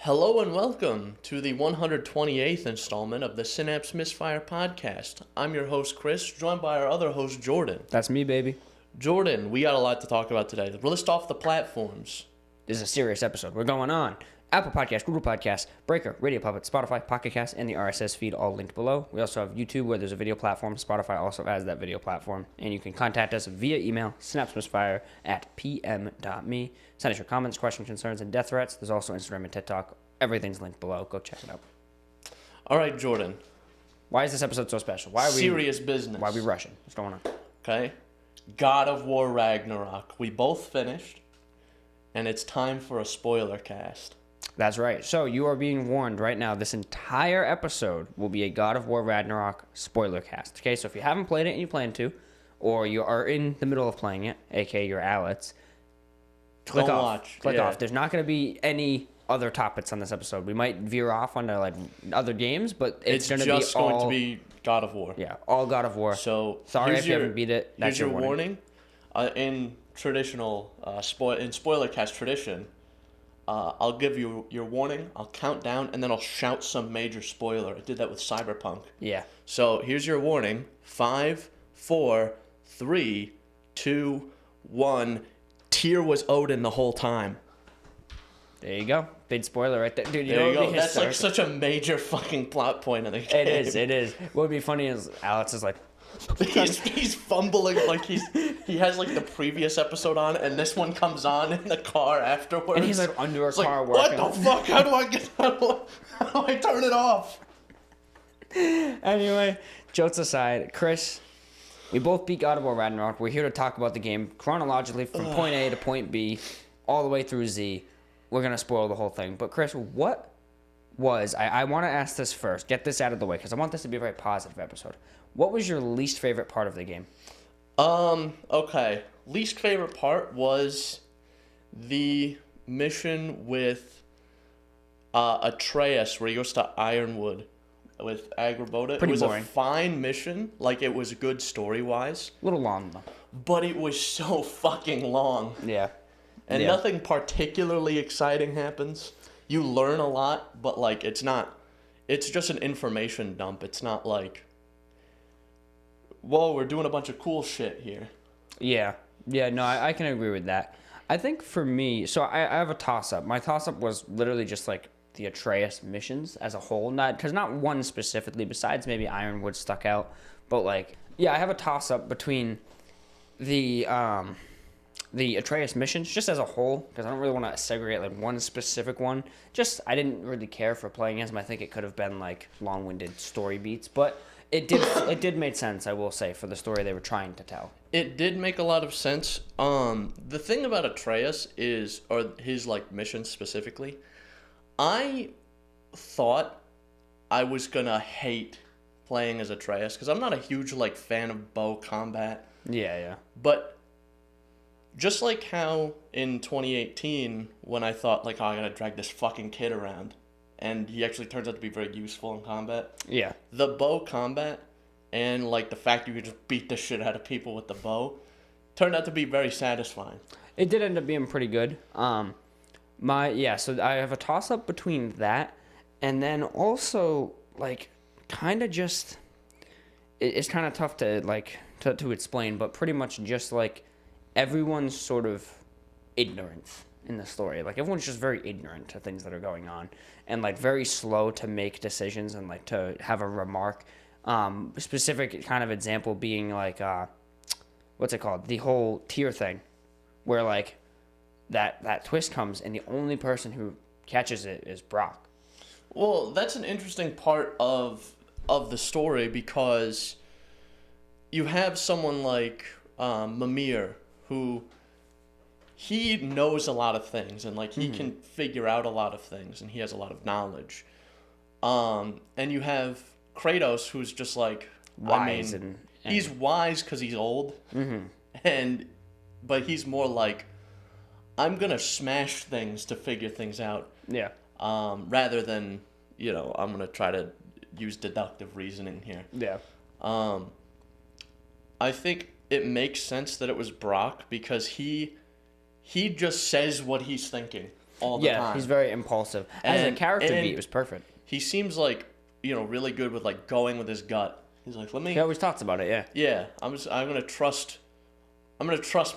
Hello and welcome to the 128th installment of the Synapse Misfire Podcast. I'm your host, Chris, joined by our other host, Jordan. That's me, baby. Jordan, we got a lot to talk about today. List off the platforms. This is a serious episode. We're going on Apple Podcasts, Google Podcasts, Breaker, Radio Public, Spotify, Pocket Cast, and the RSS feed all linked below. We also have YouTube where there's a video platform. Spotify also has that video platform. And you can contact us via email, synapsemisfire@pm.me. Send us your comments, questions, concerns, and death threats. There's also Instagram and TikTok. Everything's linked below. Go check it out. All right, Jordan. Why is this episode so special? Why are we serious business? Why are we rushing? What's going on? Okay. God of War Ragnarok. We both finished, and it's time for a spoiler cast. That's right. So you are being warned right now. This entire episode will be a God of War Ragnarok spoiler cast. Okay, so if you haven't played it and you plan to, or you are in the middle of playing it, aka your Alex, click off. Click off. There's not going to be any other topics on this episode. We might veer off onto like other games, but it's going to be all... just going to be God of War. Yeah, all God of War. So sorry if you haven't beat it. That's here's your warning. In traditional spoiler cast tradition, I'll give you your warning, I'll count down, and then I'll shout some major spoiler. I did that with Cyberpunk. Yeah. So here's your warning. 5, 4, 3, 2, 1. Tyr was Odin the whole time. There you go. Big spoiler right there. Dude, there you go. That's like such a major fucking plot point of the game. It is. What would be funny is Alex is like... he's fumbling like he has like the previous episode on, and this one comes on in the car afterwards. And he's like under a car like, working. What the fuck? How do I turn it off? Anyway, jokes aside, Chris, we both beat God of War Ragnarok. We're here to talk about the game chronologically from point A to point B, all the way through Z. We're gonna spoil the whole thing. But Chris, what was I want to ask this first. Get this out of the way because I want this to be a very positive episode. What was your least favorite part of the game? Okay. Least favorite part was the mission with Atreus where he goes to Ironwood with Agrabota. Pretty it was boring. A fine mission. Like, it was good story-wise. A little long, though. But it was so fucking long. Yeah. And nothing particularly exciting happens. You learn a lot, but, like, it's just an information dump. It's not like... whoa, we're doing a bunch of cool shit here. Yeah, no, I can agree with that. I think for me, so I have a toss-up. My toss-up was literally just like the Atreus missions as a whole. Not one specifically, besides maybe Ironwood stuck out. But like, yeah, I have a toss-up between the Atreus missions just as a whole, because I don't really want to segregate like one specific one. Just, I didn't really care for playing as them. I think it could have been like long-winded story beats, but... It did make sense, I will say, for the story they were trying to tell. It did make a lot of sense. The thing about Atreus is, or his like mission specifically, I thought I was gonna hate playing as Atreus because I'm not a huge like fan of bow combat. Yeah. But just like how in 2018 when I thought like, oh, I gotta drag this fucking kid around. And he actually turns out to be very useful in combat. Yeah. The bow combat and, like, the fact you could just beat the shit out of people with the bow turned out to be very satisfying. It did end up being pretty good. So I have a toss-up between that and then also, like, kind of just... It's kind of tough to, like, to explain, but pretty much just, like, everyone's sort of ignorance in the story. Like, everyone's just very ignorant to things that are going on and like very slow to make decisions and like to have a remark. Specific kind of example being like what's it called, the whole Tyr thing where like that twist comes and the only person who catches it is Brock. Well, that's an interesting part of the story because you have someone like Mimir who he knows a lot of things and like he can figure out a lot of things and he has a lot of knowledge. And you have Kratos who's just like wise he's wise because he's old, but he's more like, I'm gonna smash things to figure things out. Yeah. Rather than I'm gonna try to use deductive reasoning here. Yeah. I think it makes sense that it was Brock because he just says what he's thinking. all the time. He's very impulsive. As a character and beat, it was perfect. he seems like, really good with like going with his gut. He's like, He always talks about it, yeah. Yeah, I'm gonna trust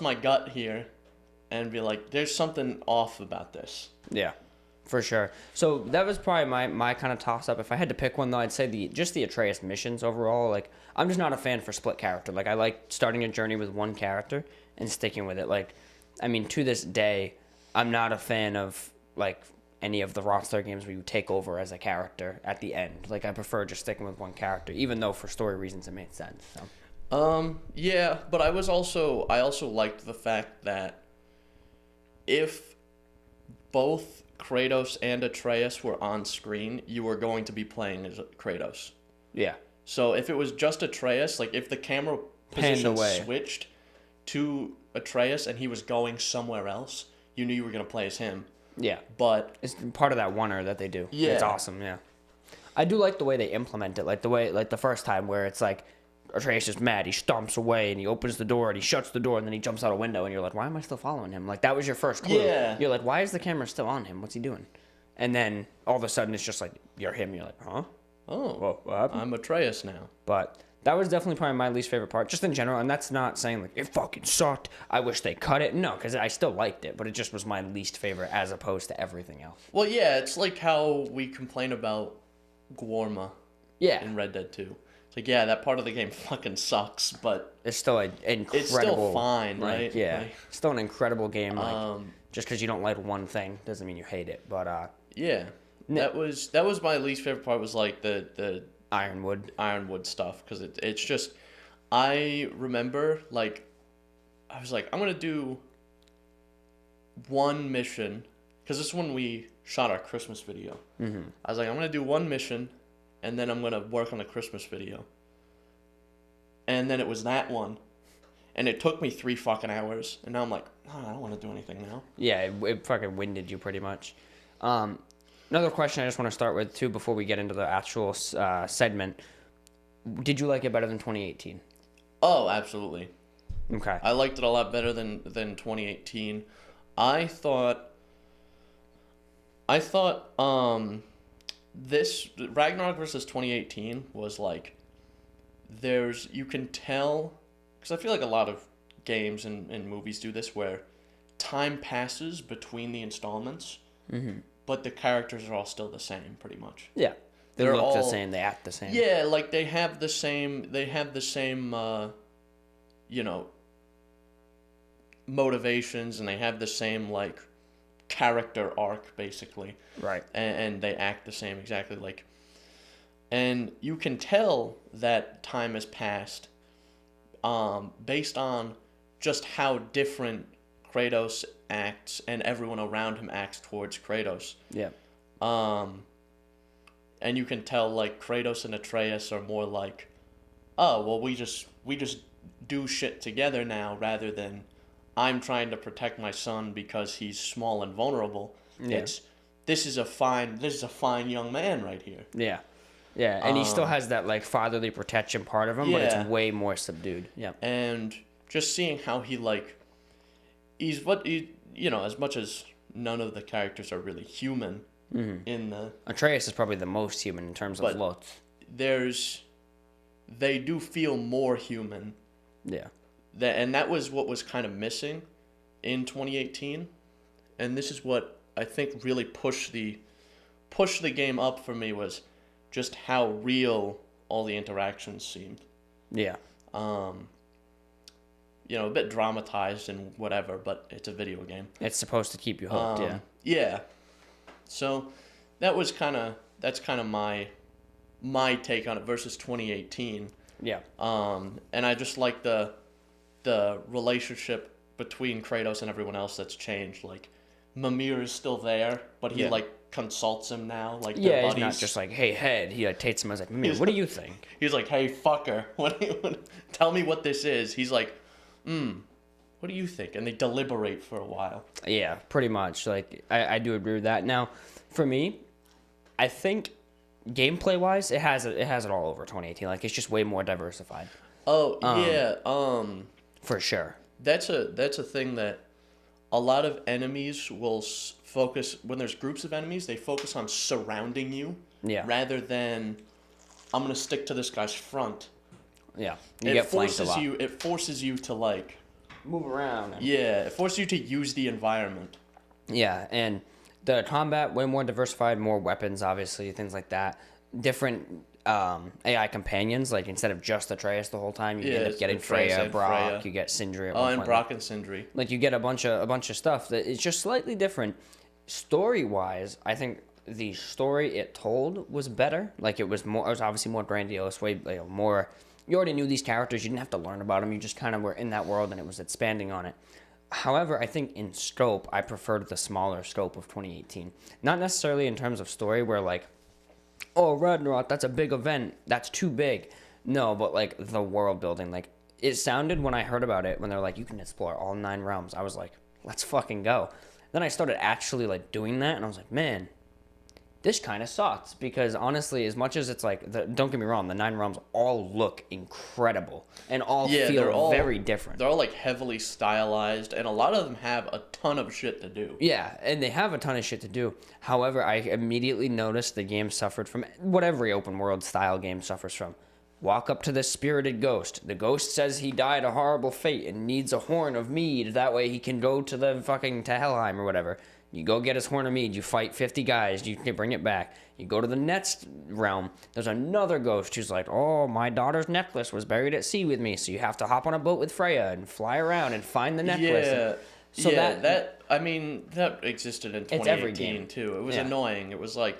my gut here, and be like, there's something off about this. Yeah, for sure. So that was probably my kind of toss up. If I had to pick one though, I'd say the Atreus missions overall. Like, I'm just not a fan for split character. Like, I like starting a journey with one character and sticking with it. Like, I mean, to this day, I'm not a fan of like any of the Rockstar games where you take over as a character at the end. Like, I prefer just sticking with one character, even though for story reasons it made sense. So. Yeah, but I also liked the fact that if both Kratos and Atreus were on screen, you were going to be playing as Kratos. Yeah. So if it was just Atreus, like if the camera position switched to Atreus and he was going somewhere else, you knew you were going to play as him. Yeah. But it's part of that wonder that they do. Yeah. It's awesome, yeah. I do like the way they implement it, like the first time where it's like Atreus is mad, he stomps away and he opens the door and he shuts the door and then he jumps out a window and you're like, why am I still following him? Like, that was your first clue. Yeah. You're like, why is the camera still on him? What's he doing? And then all of a sudden it's just like, you're him. You're like, huh? Oh, well, what happened? I'm Atreus now. But that was definitely probably my least favorite part, just in general. And that's not saying like it fucking sucked, I wish they cut it. No, because I still liked it, but it just was my least favorite as opposed to everything else. Well, yeah, it's like how we complain about Gwarma in Red Dead 2. It's like, yeah, that part of the game fucking sucks, but it's still an incredible. It's still fine, like, right? Yeah, like, still an incredible game. Like, just because you don't like one thing doesn't mean you hate it. But yeah, that was my least favorite part. Was like the Ironwood stuff, because it's just, I remember like I was like, I'm gonna do one mission, because this is when we shot our Christmas video. Mm-hmm. I was like, I'm gonna do one mission, and then I'm going to work on a Christmas video. And then it was that one. And it took me 3 fucking hours. And now I'm like, oh, I don't want to do anything now. Yeah, it fucking winded you pretty much. Another question I just want to start with, too, before we get into the actual segment. Did you like it better than 2018? Oh, absolutely. Okay. I liked it a lot better than 2018. I thought this Ragnarok versus 2018 was like, you can tell, because I feel like a lot of games and movies do this, where time passes between the installments, but the characters are all still the same, pretty much. Yeah, they look all the same, they act the same. Yeah, like they have the same motivations, and they have the same like character arc, basically. Right. And they act the same exactly, like, and you can tell that time has passed based on just how different Kratos acts and everyone around him acts towards Kratos. Yeah. And you can tell like Kratos and Atreus are more like, oh, well, we just do shit together now, rather than I'm trying to protect my son because he's small and vulnerable. Yeah. This is a fine young man right here. Yeah. Yeah, and he still has that like fatherly protection part of him, but it's way more subdued. Yeah. And just seeing how he like, as much as none of the characters are really human in the Atreus is probably the most human in terms of looks. They do feel more human. Yeah. That was what was kind of missing in 2018, and this is what I think really pushed the game up for me, was just how real all the interactions seemed. Yeah. A bit dramatized and whatever, but it's a video game. It's supposed to keep you hooked, yeah. Yeah. So that's kind of my take on it versus 2018. Yeah. And I just like the relationship between Kratos and everyone else that's changed. Like, Mimir is still there, but he like consults him now. Like, they're buddies. He's not just like, hey, head. He takes him as like, Mimir, what do you think? He's like, hey, fucker, tell me what this is. He's like, what do you think? And they deliberate for a while. Yeah, pretty much. Like, I do agree with that. Now, for me, I think gameplay wise, it has it all over 2018. Like, it's just way more diversified. Oh yeah. For sure. That's a thing that a lot of enemies will when there's groups of enemies, they focus on surrounding you. Yeah. Rather than, I'm gonna stick to this guy's front. Yeah. You get flanked a lot. It forces you to like move around. Yeah, it forces you to use the environment. Yeah, and the combat way more diversified, more weapons, obviously, things like that. Different AI companions, like instead of just Atreus the whole time, you end up getting Freya, Brock, Freya. You get Sindri at one point. And Brock and Sindri. Like you get a bunch of stuff that is just slightly different. Story-wise, I think the story it told was better. Like it was obviously more grandiose, way more. You already knew these characters. You didn't have to learn about them. You just kind of were in that world, and it was expanding on it. However, I think in scope, I preferred the smaller scope of 2018. Not necessarily in terms of story, where like, oh, Ragnarok, that's a big event. That's too big. No, but like the world building. Like it sounded when I heard about it, when they're like, you can explore all 9 realms. I was like, let's fucking go. Then I started actually like doing that, and I was like, man, this kind of sucks, because honestly, as much as it's like, don't get me wrong, the 9 realms all look incredible and all feel very different. They're all like heavily stylized, and a lot of them have a ton of shit to do. Yeah, and they have a ton of shit to do. However, I immediately noticed the game suffered from what every open world style game suffers from. Walk up to this spirited ghost. The ghost says he died a horrible fate and needs a horn of mead. That way he can go to the fucking to Helheim or whatever. You go get his horn of mead. You fight 50 guys. You can bring it back. You go to the next realm. There's another ghost who's like, oh, my daughter's necklace was buried at sea with me. So you have to hop on a boat with Freya and fly around and find the necklace. Yeah. So that existed in 2018 too. It was annoying. It was like,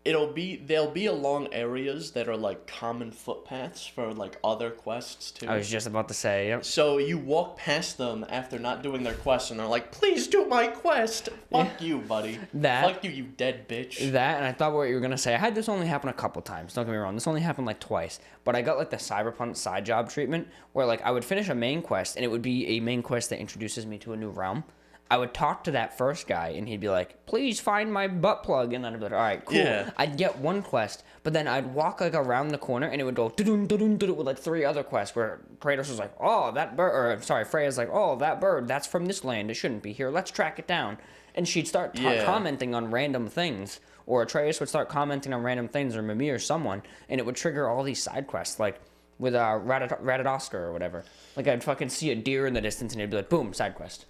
they'll be along areas that are like common footpaths for like other quests too. I was just about to say, yep. So you walk past them after not doing their quest, and they're like, please do my quest. Fuck you, buddy. Fuck you, you dead bitch. That, and I thought what you were going to say. I had this only happen a couple times. Don't get me wrong. This only happened like twice. But I got like the Cyberpunk side job treatment, where like I would finish a main quest, and it would be a main quest that introduces me to a new realm. I would talk to that first guy, and he'd be like, please find my butt plug. And then I'd be like, all right, cool. Yeah. I'd get one quest, but then I'd walk like around the corner, and it would go with like 3 other quests where Kratos was like, oh, that bird, or sorry, Freya's like, oh, that bird, that's from this land. It shouldn't be here. Let's track it down. And she'd start commenting on random things, or Atreus would start commenting on random things, or Mimir or someone, and it would trigger all these side quests, like with Radadosker or whatever. Like I'd fucking see a deer in the distance, and it'd be like, boom, side quest.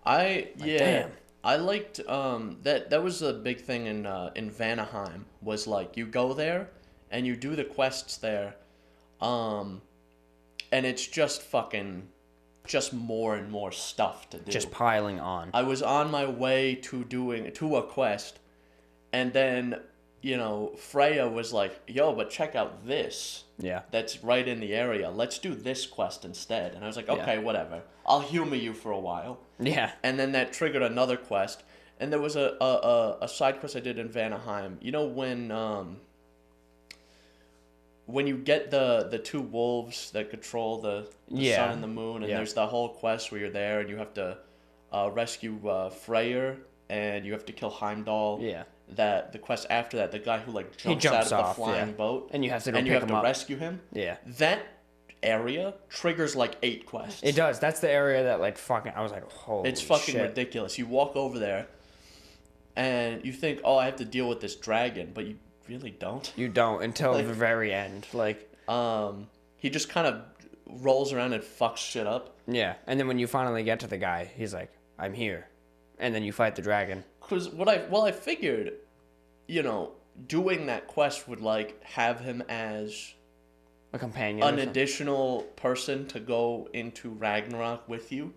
Damn. I liked that was a big thing in Vanaheim, was like you go there and you do the quests there, and it's just more and more stuff to do. Just piling on. I was on my way to a quest, and then Freya was like, yo, but check out this. Yeah. That's right in the area. Let's do this quest instead. And I was like, okay, whatever. I'll humor you for a while. Yeah. And then that triggered another quest. And there was a side quest I did in Vanaheim. You know when you get the 2 wolves that control the sun and the moon, and there's the whole quest where you're there and you have to rescue Freyr, and you have to kill Heimdall. Yeah. That the quest after that, the guy who like jumps out of the flying boat, and you have to go pick him up. Rescue him. Yeah. That area triggers like 8 quests. It does. That's the area that like fucking. I was like, holy. It's fucking shit. ridiculous. You walk over there, and you think, oh, I have to deal with this dragon, but you really don't. You don't until the very end. Like, he just kind of rolls around and fucks shit up. Yeah, and then when you finally get to the guy, he's like, I'm here, and then you fight the dragon. Because I figured, doing that quest would like have him as a companion, an additional person to go into Ragnarok with you.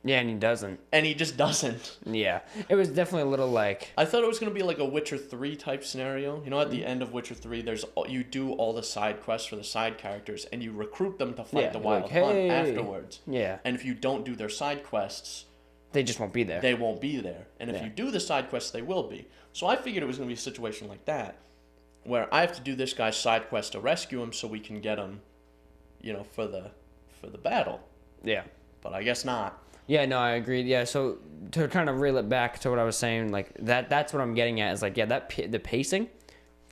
Yeah, and he doesn't. And he just doesn't. Yeah, it was definitely a little like. I thought it was gonna be like a Witcher 3 type scenario. At the end of Witcher 3, you do all the side quests for the side characters, and you recruit them to fight the Wild Hunt afterwards. Yeah. And if you don't do their side quests, they just won't be there. They won't be there. And if you do the side quests, they will be. So I figured it was going to be a situation like that, where I have to do this guy's side quest to rescue him so we can get him, for the battle. Yeah. But I guess not. Yeah, no, I agree. Yeah, so to kind of reel it back to what I was saying, like that's what I'm getting at is like, the pacing,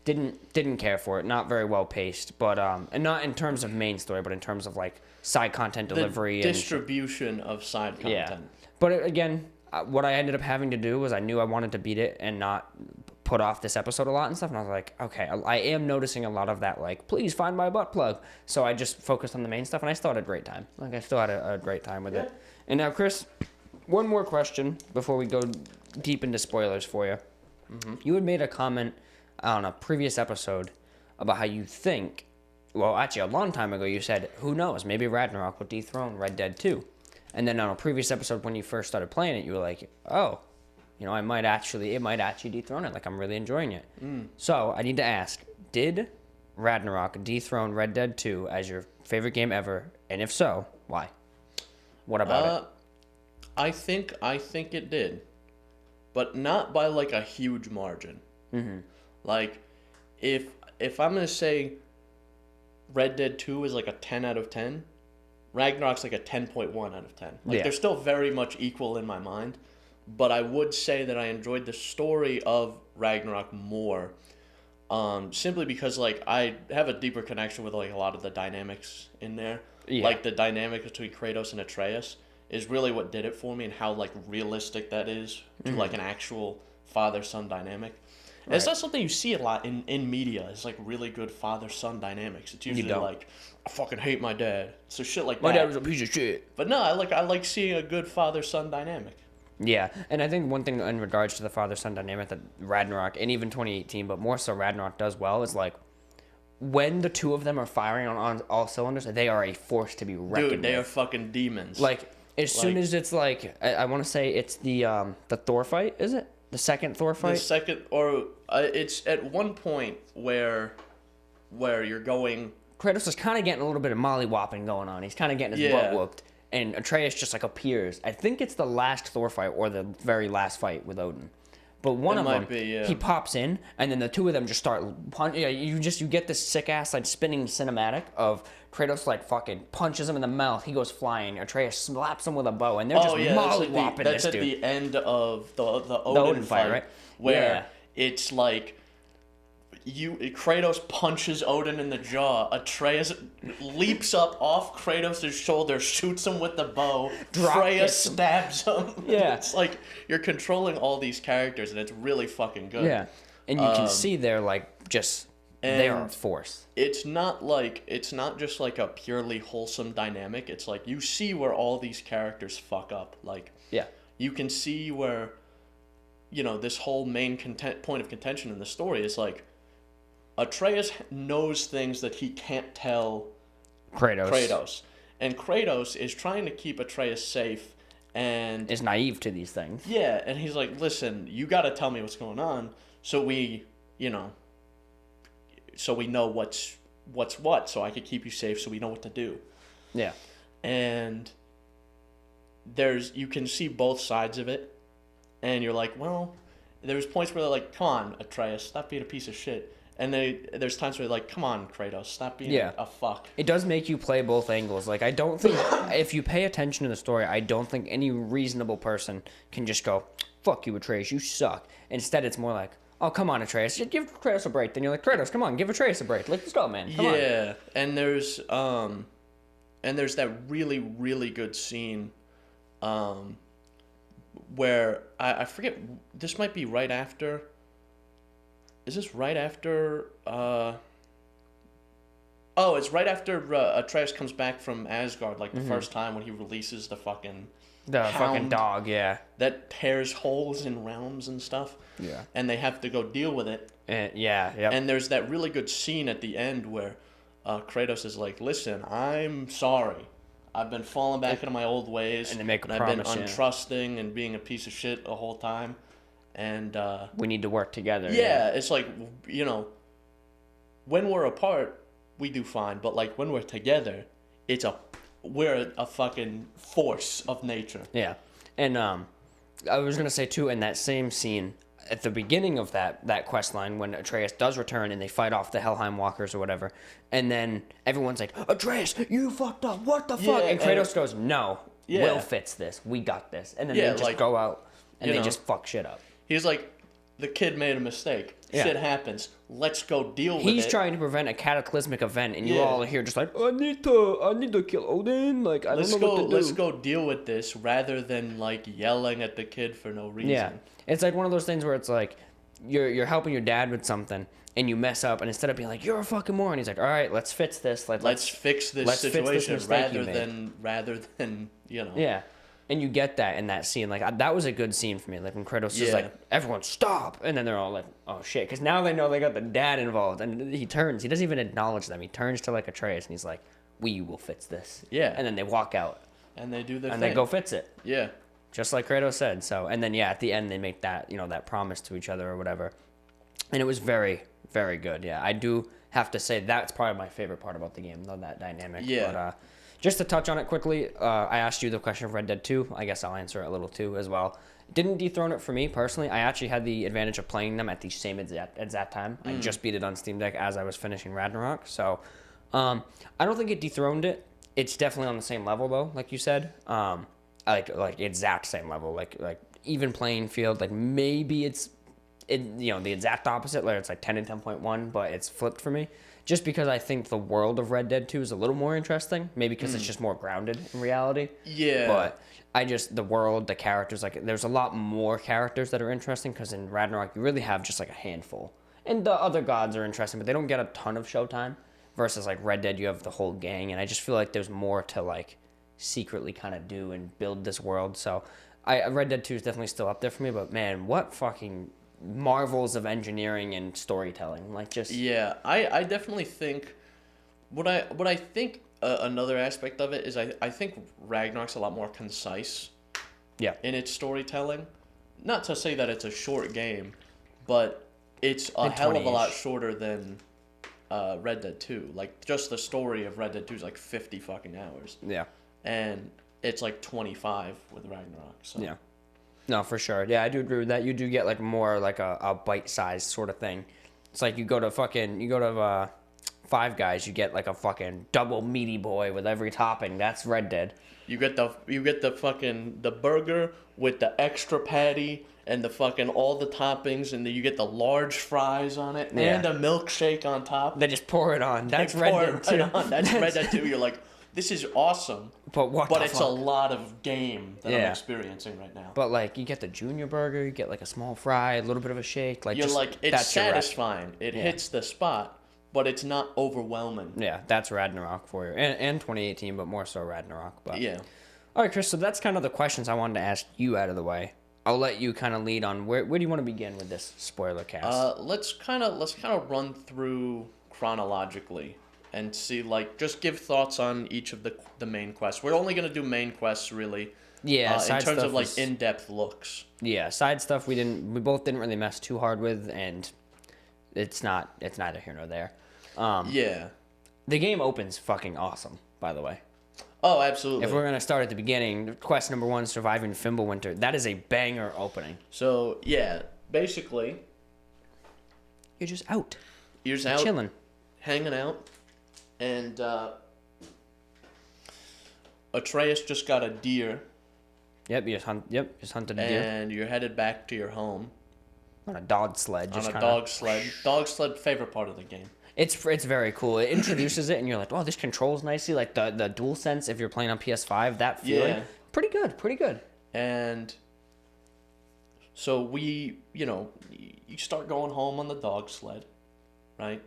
didn't care for it. Not very well paced, but and not in terms of main story, but in terms of like side content delivery distribution of side content. Yeah. But again, what I ended up having to do was I knew I wanted to beat it and not put off this episode a lot and stuff. And I was like, okay, I am noticing a lot of that, like, please find my butt plug. So I just focused on the main stuff, and I still had a great time. Like, I still had a great time with it. And now, Chris, one more question before we go deep into spoilers for you. Mm-hmm. You had made a comment on a previous episode about how you think, well, actually, a long time ago, you said, who knows, maybe Ragnarok will dethrone Red Dead 2. And then on a previous episode, when you first started playing it, you were like, oh, you know, it might actually dethrone it. Like, I'm really enjoying it. So I need to ask, did Ragnarok dethrone Red Dead 2 as your favorite game ever? And if so, why? What about it? I think it did, but not by like a huge margin. Mm-hmm. Like, if I'm gonna say Red Dead 2 is like a 10 out of 10, Ragnarok's like a 10.1 out of 10. Like, they're still very much equal in my mind, but I would say that I enjoyed the story of Ragnarok more, simply because, like, I have a deeper connection with, like, a lot of the dynamics in there. Yeah. Like, the dynamic between Kratos and Atreus is really what did it for me, and how, like, realistic that is to, like, an actual father-son dynamic. And it's not something you see a lot in media. It's like really good father-son dynamics. It's usually like, I fucking hate my dad. So shit like that. My dad was a piece of shit. But no, I like seeing a good father-son dynamic. Yeah, and I think one thing in regards to the father-son dynamic that Ragnarok, and even 2018, but more so Ragnarok does well, is like, when the two of them are firing on all cylinders, they are a force to be reckoned with. Dude, they are fucking demons. Like, as soon as it's like, I want to say it's the Thor fight, is it? The second Thor fight? The second, or it's at one point where you're going... Kratos is kind of getting a little bit of molly-whopping going on. He's kind of getting his butt whooped. And Atreus just, like, appears. I think it's the last Thor fight or the very last fight with Odin. But one of them, he pops in, and then the two of them just start punching. Yeah, you get this sick-ass, like, spinning cinematic of Kratos, like, fucking punches him in the mouth. He goes flying. Atreus slaps him with a bow, and they're just molly-whopping this dude. That's at the end of the Odin fight, right? Where it's like... Kratos punches Odin in the jaw. Atreus leaps up off Kratos' shoulder, shoots him with the bow. Freya stabs him. Yeah. It's like you're controlling all these characters, and it's really fucking good. Yeah. And you can see they're like just they're a force. It's not just like a purely wholesome dynamic. It's like you see where all these characters fuck up. Like, you can see where, you know, this whole main point of contention in the story is like, Atreus knows things that he can't tell Kratos. And Kratos is trying to keep Atreus safe and... is naive to these things. Yeah, and he's like, listen, you gotta tell me what's going on so we know what's what, so I can keep you safe so we know what to do. Yeah. And you can see both sides of it, and you're like, well, there's points where they're like, come on, Atreus, stop being a piece of shit. And there's times where they're like, come on, Kratos, stop being a fuck. It does make you play both angles. Like, I don't think, if you pay attention to the story, I don't think any reasonable person can just go, fuck you, Atreus, you suck. Instead, it's more like, oh, come on, Atreus, give Kratos a break. Then you're like, Kratos, come on, give Atreus a break. Let's go, man. Come on. Yeah, and there's that really, really good scene where, I forget, this might be right after... Is this right after... it's right after Atreus comes back from Asgard, like the first time when he releases the fucking... The fucking dog, yeah. That tears holes in realms and stuff. Yeah. And they have to go deal with it. And there's that really good scene at the end where Kratos is like, listen, I'm sorry. I've been falling back into my old ways. And they make a promise, promise, I've been untrusting and being a piece of shit the whole time. And we need to work together. Yeah, it's like, when we're apart, we do fine. But like when we're together, we're a fucking force of nature. Yeah, and I was gonna say too, in that same scene at the beginning of that quest line when Atreus does return and they fight off the Helheim Walkers or whatever, and then everyone's like, Atreus, you fucked up. What the fuck? And Kratos goes, no, Will fits this. We got this. And then they just go out and they just fuck shit up. He's like, the kid made a mistake. Yeah. Shit happens. Let's go deal with it. He's trying to prevent a cataclysmic event, and you all are here just like, I need to kill Odin. Like, I don't know what to do. Let's go deal with this rather than like yelling at the kid for no reason. Yeah, it's like one of those things where it's like you're helping your dad with something, and you mess up, and instead of being like, you're a fucking moron, he's like, all right, let's fix this. Let's fix this situation rather than Yeah. And you get that in that scene. Like, that was a good scene for me. Like, when Kratos is like, everyone stop. And then they're all like, oh, shit. Because now they know they got the dad involved. And he turns. He doesn't even acknowledge them. He turns to, like, Atreus, and he's like, we will fix this. Yeah. And then they walk out. And they do their thing. And they go fix it. Yeah. Just like Kratos said. So, and then, yeah, at the end, they make that, that promise to each other or whatever. And it was very, very good. Yeah, I do have to say that's probably my favorite part about the game, though, that dynamic. Yeah. But, just to touch on it quickly, I asked you the question of Red Dead 2. I guess I'll answer it a little too as well. Didn't dethrone it for me personally. I actually had the advantage of playing them at the same exact time. I just beat it on Steam Deck as I was finishing Ragnarok. So I don't think it dethroned it. It's definitely on the same level though, like you said. Like exact same level. Like even playing field. Like maybe it's the exact opposite, where it's like 10 and 10.1, but it's flipped for me. Just because I think the world of Red Dead 2 is a little more interesting. Maybe because it's just more grounded in reality. Yeah. But the world, the characters, like, there's a lot more characters that are interesting, because in Ragnarok, you really have just, like, a handful. And the other gods are interesting, but they don't get a ton of showtime. Versus, like, Red Dead, you have the whole gang. And I just feel like there's more to, like, secretly kind of do and build this world. So, Red Dead 2 is definitely still up there for me. But, man, what fucking marvels of engineering and storytelling, like, just I definitely think what I think another aspect of it is I think Ragnarok's a lot more concise in its storytelling. Not to say that it's a short game, but it's a hell of a lot shorter than Red Dead 2. Like, just the story of Red Dead 2 is like 50 fucking hours, and it's like 25 with Ragnarok. So No, for sure. Yeah, I do agree with that. You do get, like, more like a bite-sized sort of thing. It's like you go to Five Guys, you get, like, a fucking double meaty boy with every topping. That's Red Dead. You get the burger with the extra patty and the fucking all the toppings, and then you get the large fries on it and a milkshake on top. They just pour it on. That's Red Dead 2. That's Red Dead 2. You're like, this is awesome. But it's a lot of game that I'm experiencing right now. But, like, you get the junior burger, you get, like, a small fry, a little bit of a shake. Like, it's satisfying. It hits the spot, but it's not overwhelming. Yeah, that's Ragnarok for you. And 2018, but more so Ragnarok. But yeah. All right, Chris, so that's kind of the questions I wanted to ask you out of the way. I'll let you kind of lead on where do you want to begin with this spoiler cast? Let's kind of run through chronologically and see, like, just give thoughts on each of the main quests. We're only gonna do main quests, really. Yeah, in terms of, like, in-depth looks. Yeah, side stuff we both didn't really mess too hard with, and it's neither here nor there. Yeah. The game opens fucking awesome, by the way. Oh, absolutely. If we're gonna start at the beginning, quest number 1, surviving Fimbulwinter. That is a banger opening. So yeah, basically, you're just out. You're out, chilling, hanging out. And Atreus just got a deer. Yep, just hunted a deer. And you're headed back to your home. On a dog sled. Dog sled. Dog sled, favorite part of the game. It's very cool. It introduces it, and you're like, oh, this controls nicely. Like, the DualSense, if you're playing on PS5, that feeling. Yeah. Pretty good. And so you start going home on the dog sled, right?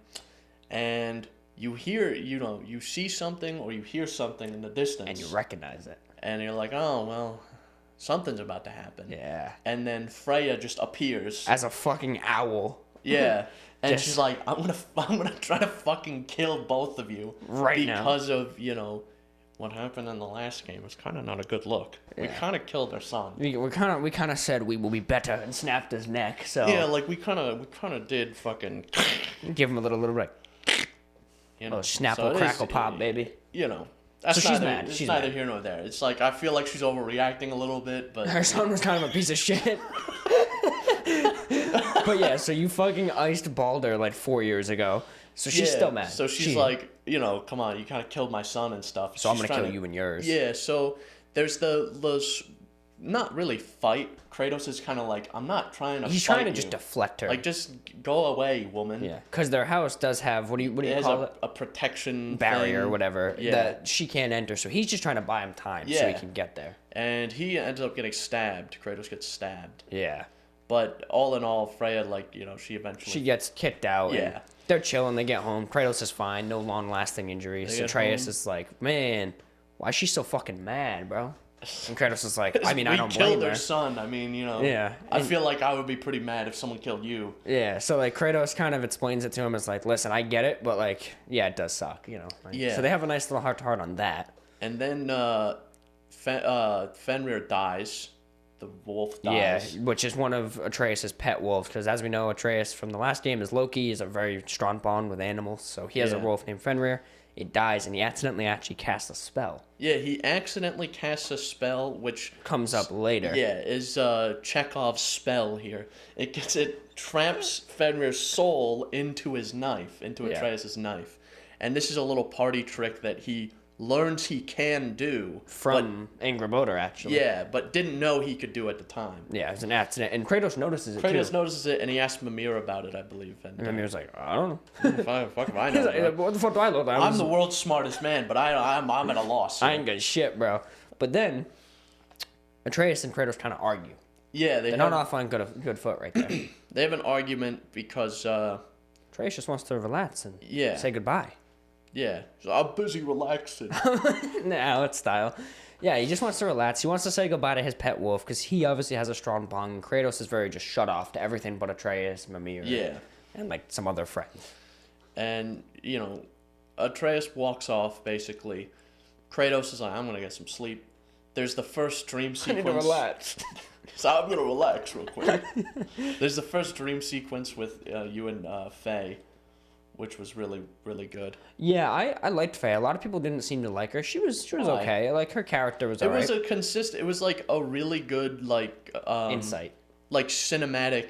And you hear, you see something or you hear something in the distance. And you recognize it. And you're like, oh, well, something's about to happen. Yeah. And then Freya just appears. As a fucking owl. Yeah. And she's like, I'm gonna try to fucking kill both of you. Right now. Because of, what happened in the last game. It's kind of not a good look. Yeah. We kind of killed our son. We kind of said we will be better and snapped his neck, so. Yeah, like, we kind of did fucking. Give him a little right. Little snapple, crackle, pop, baby. That's so she's mad. She's neither here nor there. It's like, I feel like she's overreacting a little bit, but... Her son was kind of a piece of shit. But yeah, so you fucking iced Baldur like 4 years ago. So she's still mad. So she's like, come on, you kind of killed my son and stuff. So I'm going to kill you and yours. Yeah, so there's not really fight. Kratos is kind of like, I'm not trying to He's fight trying to you. just deflect her. Like, just go away, woman. Yeah, because their house does have, what do you call it? A protection Barrier or thing. whatever that she can't enter. So he's just trying to buy him time so he can get there. And he ends up getting stabbed. Kratos gets stabbed. Yeah. But all in all, Freya, like, she gets kicked out. Yeah. And they're chilling. They get home. Kratos is fine. No long-lasting injuries. Atreus is like, man, why is she so fucking mad, bro? And Kratos is like, I mean, I don't blame her. We killed her son. I mean, Yeah. I feel like I would be pretty mad if someone killed you. Yeah. So, like, Kratos kind of explains it to him as like, listen, I get it, but, like, yeah, it does suck, Yeah. So they have a nice little heart-to-heart on that. And then Fenrir dies. The wolf dies. Yeah, which is one of Atreus' pet wolves, because as we know, Atreus from the last game is Loki, is a very strong bond with animals, so he has a wolf named Fenrir. It dies, and he accidentally actually casts a spell. Yeah, he accidentally casts a spell, which comes up later. Yeah, is Chekhov's spell here. It traps Fenrir's soul into his knife, into Atreus' knife. And this is a little party trick that he learns he can do. From Angry Boater, actually. Yeah, but didn't know he could do at the time. Yeah, it was an accident. And Kratos notices it, Kratos notices it, and he asks Mimir about it, I believe. And Mimir's like, I don't know. Fuck if I know. Like, what the fuck do I know? I'm the world's smartest man, but I'm at a loss. So. I ain't good shit, bro. But then, Atreus and Kratos kind of argue. Yeah, they're not off on good foot right there. They have an argument because... Atreus just wants to relax and say goodbye. Yeah, so I'm busy relaxing. Nah, it's style. Yeah, he just wants to relax. He wants to say goodbye to his pet wolf because he obviously has a strong bond. And Kratos is very just shut off to everything but Atreus, Mimir, and like some other friends. And Atreus walks off basically. Kratos is like, I'm gonna get some sleep. There's the first dream sequence. I need to relax. So I'm gonna relax real quick. There's the first dream sequence with you and Faye, which was really, really good. Yeah, I liked Faye. A lot of people didn't seem to like her. She was okay. Like, her character was alright. It was like a really good insight, like cinematic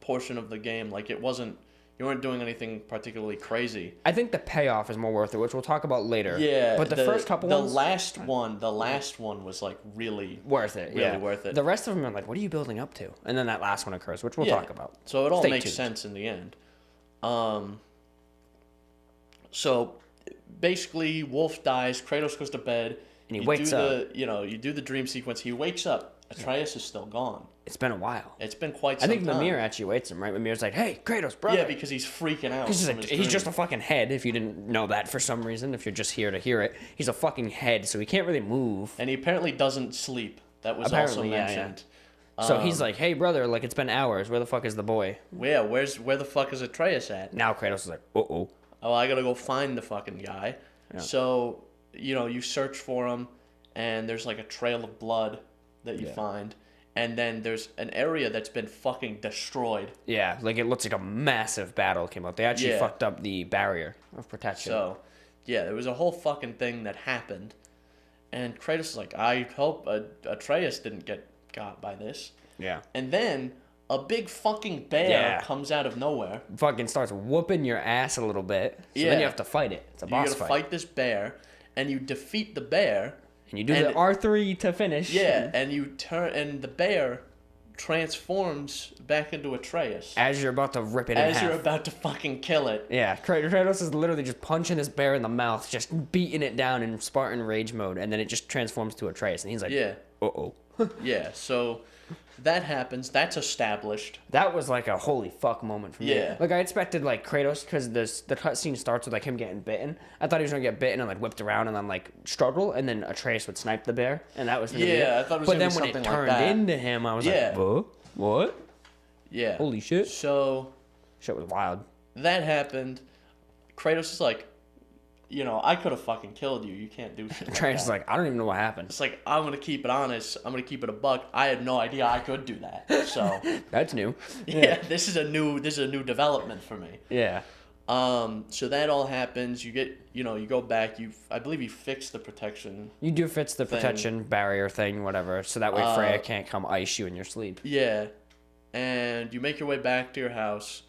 portion of the game. Like, you weren't doing anything particularly crazy. I think the payoff is more worth it, which we'll talk about later. Yeah, but the first couple ones, the last one was like really worth it. Really worth it. The rest of them are like, what are you building up to? And then that last one occurs, which we'll talk about. So it all makes sense in the end. So basically, Wolf dies. Kratos goes to bed, and he wakes up. You do the dream sequence. He wakes up. Atreus is still gone. It's been a while. It's been quite some time. I think Mimir actually wakes him, right? Mimir's like, hey, Kratos, brother. Yeah, because he's freaking out. He's just a fucking head, if you didn't know that for some reason, if you're just here to hear it. He's a fucking head, so he can't really move. And he apparently doesn't sleep. That was also mentioned. Yeah. So he's like, hey, brother, like, it's been hours. Where the fuck is the boy? Yeah, where the fuck is Atreus at? Now Kratos is like, uh-oh. Oh, I gotta go find the fucking guy. Yeah. So, you search for him, and there's like a trail of blood that you find. And then there's an area that's been fucking destroyed. Yeah, like it looks like a massive battle came up. They actually fucked up the barrier of protection. So, yeah, there was a whole fucking thing that happened. And Kratos is like, I hope Atreus didn't get got by this. Yeah. And then a big fucking bear comes out of nowhere. Fucking starts whooping your ass a little bit. So then you have to fight it. It's a boss fight. You gotta fight this bear, and you defeat the bear. And you do the R3 to finish. Yeah, and and the bear transforms back into Atreus. As you're about to rip it in half. As you're about to fucking kill it. Yeah, Kratos is literally just punching this bear in the mouth, just beating it down in Spartan rage mode, and then it just transforms to Atreus, and he's like, uh-oh. Yeah, so that happens. That's established. That was like a holy fuck moment for me. Yeah. Like, I expected, like, Kratos, because the cutscene starts with, like, him getting bitten. I thought he was going to get bitten and, like, whipped around and then, like, struggle, and then Atreus would snipe the bear, and that was going to be it. I thought it was going to be something like that. But then when it turned into him, I was like, what? Yeah. Holy shit. So... Shit was wild. That happened. Kratos is like, I could have fucking killed you. You can't do shit. Atreus is like, I don't even know what happened. It's like, I'm gonna keep it honest. I'm gonna keep it a buck. I had no idea I could do that. So that's new. Yeah, this is a new development for me. Yeah. So that all happens. You get, you go back. I believe you fix the protection. You do fix the protection barrier thing, whatever. So that way Freya can't come ice you in your sleep. Yeah, and you make your way back to your house,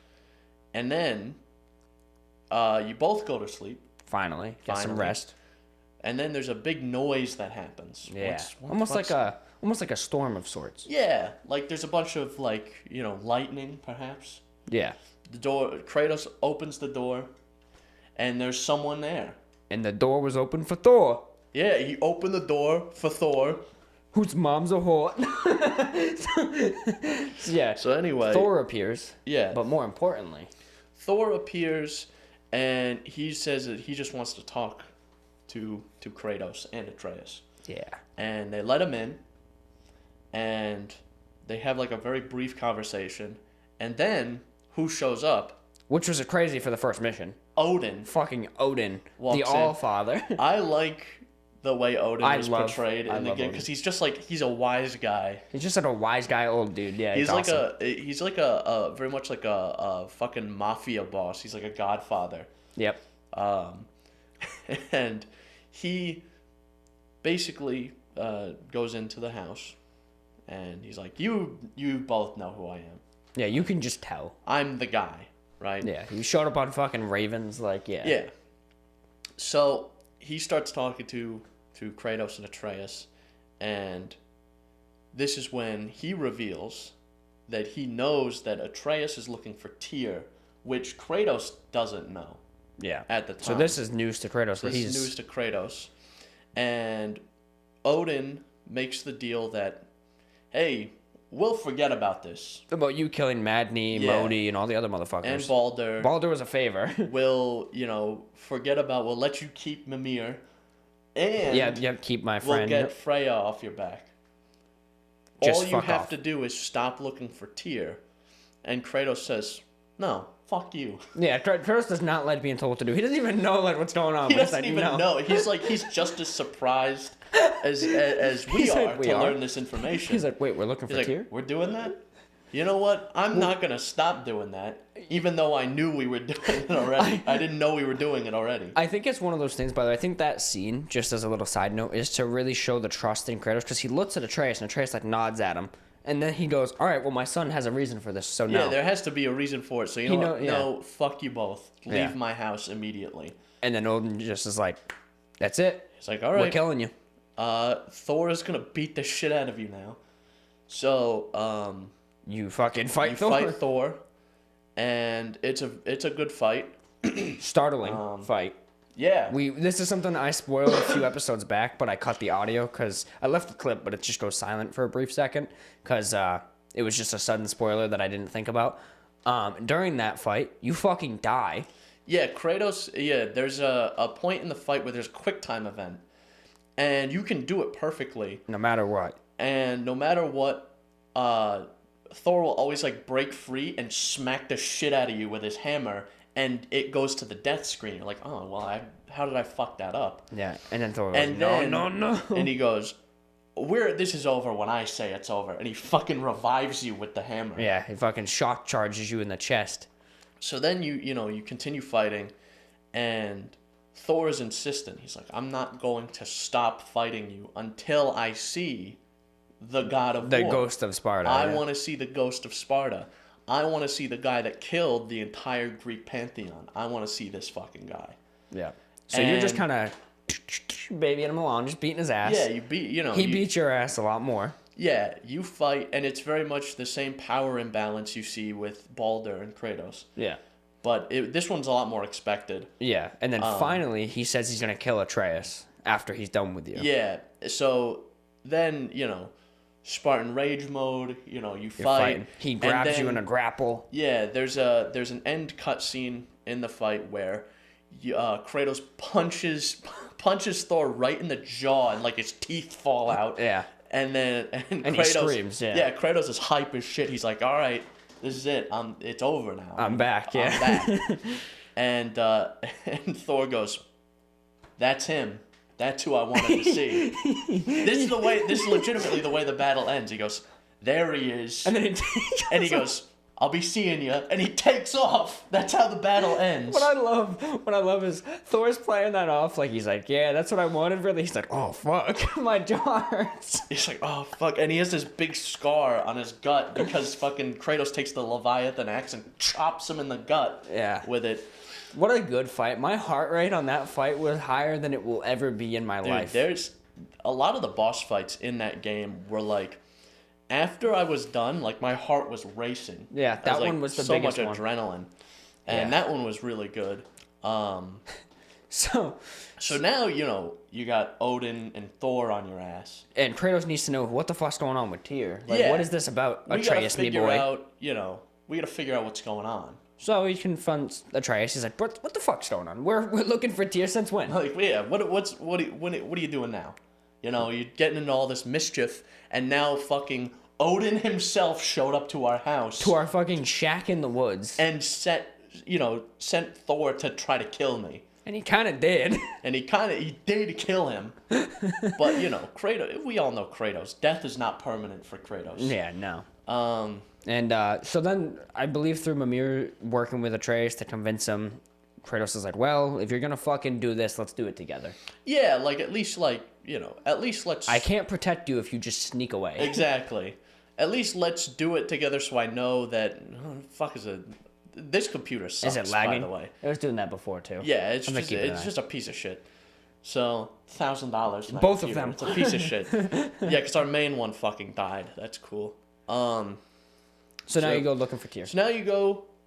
and then you both go to sleep. Finally, get some rest. And then there's a big noise that happens. Yeah, almost like a almost like a storm of sorts. Yeah, like there's a bunch of like, lightning perhaps. Yeah. The door, Kratos opens the door, and there's someone there. And the door was open for Thor. Yeah, he opened the door for Thor. Whose mom's a whore. Yeah. So anyway, Thor appears. Yeah. But more importantly, Thor appears, and he says that he just wants to talk to Kratos and Atreus. yeah. And they let him in, and they have like a very brief conversation. And then, who shows up? Which was crazy for the first mission. Odin. Fucking Odin. Walks The in. All-Father. I like the way Odin is portrayed in the game, Odin. because he's just like, he's a wise guy. He's just like a wise guy old dude. Yeah, He's like awesome. he's like a very much like a fucking mafia boss. He's like a godfather. Yep. And he basically goes into the house, and he's like, you both know who I am. Yeah, you can just tell. I'm the guy, right? Yeah, he showed up on fucking Ravens, like, yeah. Yeah. So he starts talking to Kratos and Atreus, and this is when he reveals that he knows that Atreus is looking for Tyr, which Kratos doesn't know. Yeah. At the time. So this is news to Kratos. This is news to Kratos. And Odin makes the deal that, hey, we'll forget about this. About you killing Madney, Yeah. Modi, and all the other motherfuckers. And Balder. Balder was a favor. We'll, we'll let you keep Mimir. And yeah, keep my friend. we'll get Freya off your back. Just All you fuck have off. to do is stop looking for Tyr. And Kratos says, no, fuck you. Yeah, Kratos does not like being told what to do. He doesn't even know like what's going on. He but he's doesn't like, even no. know. He's just as surprised as we He's are like, we to are? learn this information. He's like, wait, we're looking He's for like, Tyr? we're doing that? You know what? I'm not going to stop doing that, even though I knew we were doing it already. I didn't know we were doing it already. I think it's one of those things, by the way. I think that scene, just as a little side note, is to really show the trust in Kratos, because he looks at Atreus, and Atreus like nods at him. And then he goes, all right, well, my son has a reason for this, so no. Yeah, there has to be a reason for it. So, you know what? No, fuck you both. Leave my house immediately. And then Odin just is like, that's it. He's like, all right. We're killing you. Thor is going to beat the shit out of you now. So, You fucking fight you Thor. fight Thor, and it's a good fight. Startling fight. Yeah. This is something I spoiled a few episodes back, but I cut the audio because I left the clip, but it just goes silent for a brief second because it was just a sudden spoiler that I didn't think about. During that fight, you fucking die. Yeah, Kratos, there's a point in the fight where there's a quick time event, and you can do it perfectly. No matter what. And no matter what, Thor will always like break free and smack the shit out of you with his hammer, and it goes to the death screen. You're like, oh, well, how did I fuck that up? Yeah, and then Thor goes, And then, no. And he goes, this is over when I say it's over. And he fucking revives you with the hammer. Yeah, he fucking shock charges you in the chest. So then you continue fighting, and Thor is insistent. He's like, I'm not going to stop fighting you until I see the god of war. The ghost of Sparta. I want to see the ghost of Sparta. I want to see the guy that killed the entire Greek pantheon. I want to see this fucking guy. Yeah. So you're just kind of babying him along, just beating his ass. Yeah, you beat, He beat your ass a lot more. Yeah, you fight, and it's very much the same power imbalance you see with Balder and Kratos. Yeah. But this one's a lot more expected. Yeah, and then finally he says he's going to kill Atreus after he's done with you. Yeah, so then, Spartan Rage mode, you You're fight. fighting. He grabs you in a grapple. Yeah, there's an end cutscene in the fight where Kratos punches Thor right in the jaw, and like his teeth fall out. Yeah. And Kratos he screams. Yeah. Yeah, Kratos is hype as shit. He's like, all right, this is it. It's over now. I'm back. Yeah. I'm back. And Thor goes, that's him. That's who I wanted to see. This is legitimately the way the battle ends. He goes, there he is. And then he goes, I'll be seeing you. And he takes off. That's how the battle ends. What I love is Thor's playing that off like he's like, yeah, that's what I wanted really. He's like, oh fuck, my jaw hurts. He's like, oh fuck, and he has this big scar on his gut because fucking Kratos takes the Leviathan axe and chops him in the gut. Yeah. With it. What a good fight. My heart rate on that fight was higher than it will ever be in my life. There's a lot of the boss fights in that game were like, after I was done, like my heart was racing. Yeah, that one was the biggest one. So much adrenaline, and that one was really good. So now you got Odin and Thor on your ass, and Kratos needs to know what the fuck's going on with Tyr. Like, what is this about, Atreus, me boy? We gotta figure out what's going on. So he confronts Atreus. He's like, "What the fuck's going on? We're looking for Tyr since when?" Like, yeah, what are you doing now? You're getting into all this mischief, and now fucking Odin himself showed up to our house, to our fucking shack in the woods, and sent Thor to try to kill me. And he kind of did. And he did kill him. But Kratos. We all know Kratos. Death is not permanent for Kratos. Yeah, no. So then I believe through Mimir working with Atreus to convince him, Kratos is like, well, if you're gonna fucking do this, let's do it together. Yeah, at least let's. I can't protect you if you just sneak away. Exactly. At least let's do it together so I know that. This computer sucks. Is it lagging? By the way, it was doing that before too. Yeah, it's just a piece of shit. So $1,000. Both of them. It's a piece of shit. Yeah, because our main one fucking died. That's cool. So now you go looking for Tyr. So now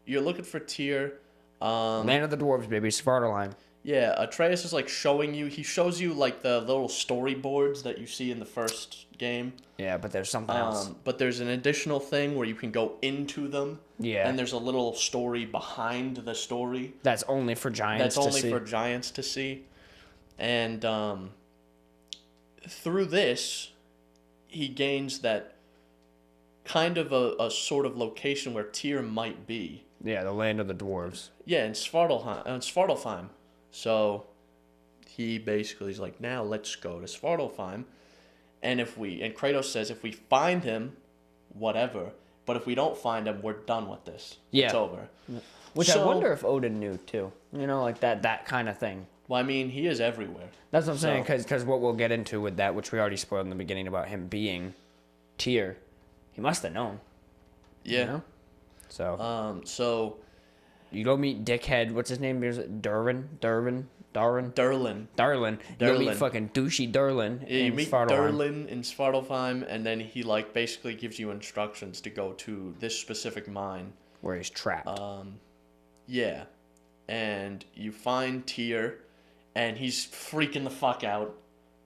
you're looking for Tyr. Land of the Dwarves, baby, Svartalheim. Yeah, Atreus is like showing you. He shows you like the little storyboards that you see in the first game. Yeah, but there's something else. But there's an additional thing where you can go into them. Yeah. And there's a little story behind the story. That's only for giants to see. And through this, he gains that kind of a sort of location where Tyr might be. Yeah, the land of the dwarves. Yeah, in Svartalfheim. So he basically is like, now let's go to Svartalfheim. And Kratos says, if we find him, whatever. But if we don't find him, we're done with this. Yeah. It's over. Which I wonder if Odin knew too. Like that kind of thing. Well, I mean, he is everywhere. That's what I'm saying, because what we'll get into with that, which we already spoiled in the beginning about him being Tyr, he must have known. Yeah. So you go meet Dickhead. What's his name? Is it Darwin? Darwin? Durlin. You meet fucking douchey Durlin. Yeah, you meet Durlin in Svartalfheim, and then he basically gives you instructions to go to this specific mine where he's trapped. Yeah, and you find Tyr, and he's freaking the fuck out.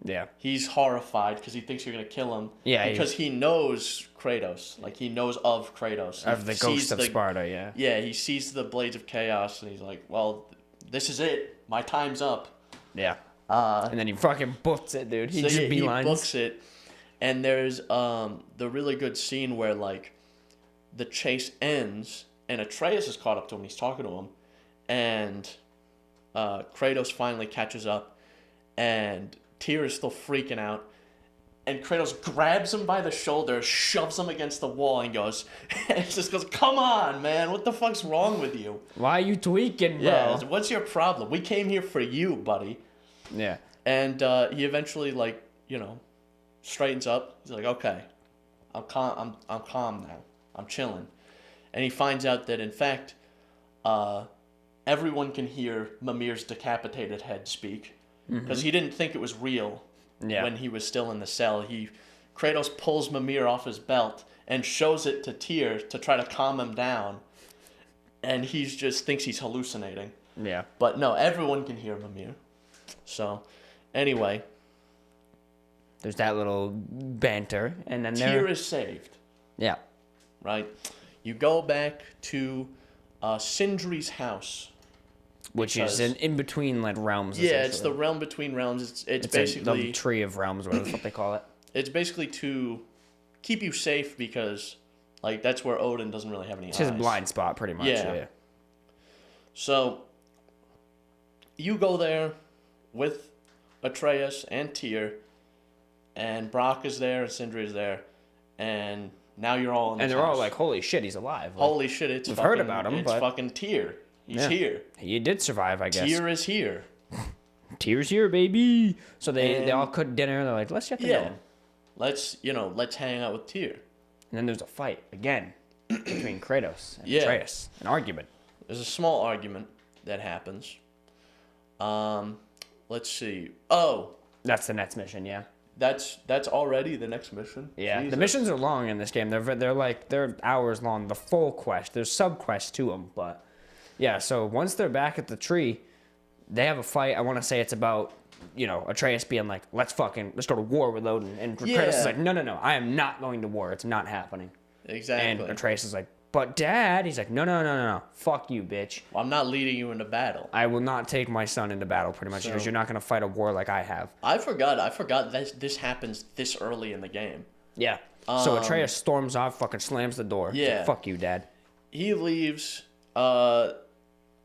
Yeah, he's horrified because he thinks you're gonna kill him. Yeah, because he knows Kratos, he knows of Kratos, of the ghost of Sparta. Yeah. Yeah, he sees the blades of chaos, and he's like, "Well, this is it. My time's up." Yeah. And then he fucking books it, dude. He books it, and there's the really good scene where the chase ends, and Atreus is caught up to him. He's talking to him, and Kratos finally catches up, and Tyr is still freaking out, and Kratos grabs him by the shoulder, shoves him against the wall, and just goes, "Come on, man, what the fuck's wrong with you? Why are you tweaking, bro? Yeah, what's your problem? We came here for you, buddy." Yeah. And he eventually straightens up. He's like, "Okay, I'm calm now. I'm chilling." And he finds out that in fact, everyone can hear Mimir's decapitated head speak. Because he didn't think it was real when he was still in the cell. Kratos pulls Mimir off his belt and shows it to Tyr to try to calm him down. And he just thinks he's hallucinating. Yeah. But no, everyone can hear Mimir. So, anyway. There's that little banter. And then Tyr is saved. Yeah. Right? You go back to Sindri's house. Which is in between realms. Yeah, it's the realm between realms. It's basically the tree of realms, whatever the fuck they call it. It's basically to keep you safe because that's where Odin doesn't really have any eyes. It's his blind spot, pretty much. Yeah. So you go there with Atreus and Tyr, and Brock is there, and Sindri is there, and now you're all in this And they're house. all like, "Holy shit, he's alive!" Holy shit, we've heard about him. It's fucking Tyr. He's here. He did survive, I guess. Tyr is here. Tyr's here, baby. So they all cook dinner. And they're like, "Let's get the going. Let's hang out with Tyr." And then there's a fight again between Kratos and Atreus. An argument. There's a small argument that happens. Let's see. Oh, that's the next mission. Yeah. that's already the next mission. Yeah, Jesus. the missions are long in this game. They're hours long. The full quest. There's sub quests to them, but yeah. So once they're back at the tree, they have a fight. I want to say it's about Atreus being like, let's go to war with Odin, and Kratos is like, no, I am not going to war. It's not happening. Exactly. And Atreus is like, but Dad, he's like, no, fuck you, bitch. Well, I'm not leading you into battle. I will not take my son into battle, pretty much, because you're not going to fight a war like I have. I forgot this happens this early in the game. Yeah. So Atreus storms off, fucking slams the door. Yeah. Like, fuck you, Dad. He leaves. I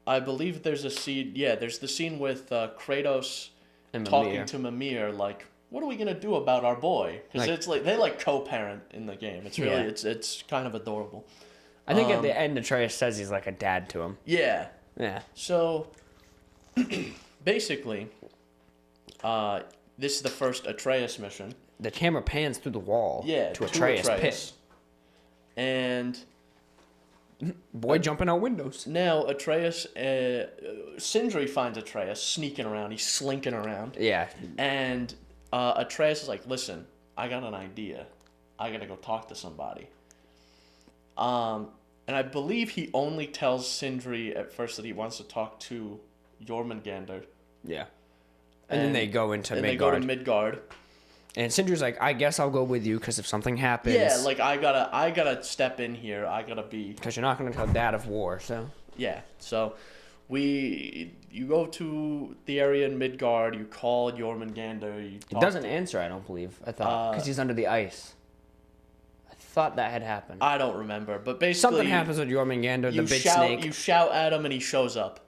believe there's a scene. Yeah, there's the scene with Kratos And talking Mimir. to Mimir, like, what are we gonna do about our boy? Because it's like they co-parent in the game. It's really it's kind of adorable. I think at the end, Atreus says he's like a dad to him. Yeah. Yeah. So basically, this is the first Atreus mission. The camera pans through the wall to Atreus' pit. And boy jumping out windows. now Atreus, Sindri finds Atreus sneaking around. He's slinking around. Yeah. And Atreus is like, listen, I got an idea. I gotta go talk to somebody. And I believe he only tells Sindri at first that he wants to talk to Jormungandr. Yeah. And then they go into Midgard. They go to Midgard. And Sindri's like, I guess I'll go with you because if something happens... Yeah, like I gotta step in here. I gotta be... Because you're not going to tell Dad of war, so... Yeah, so you go to the area in Midgard, you call Jormungandr. He doesn't answer, I don't believe. I thought, because he's under the ice. I thought that had happened. I don't remember, but basically... Something happens with Jormungandr, the big snake. You shout at him and he shows up.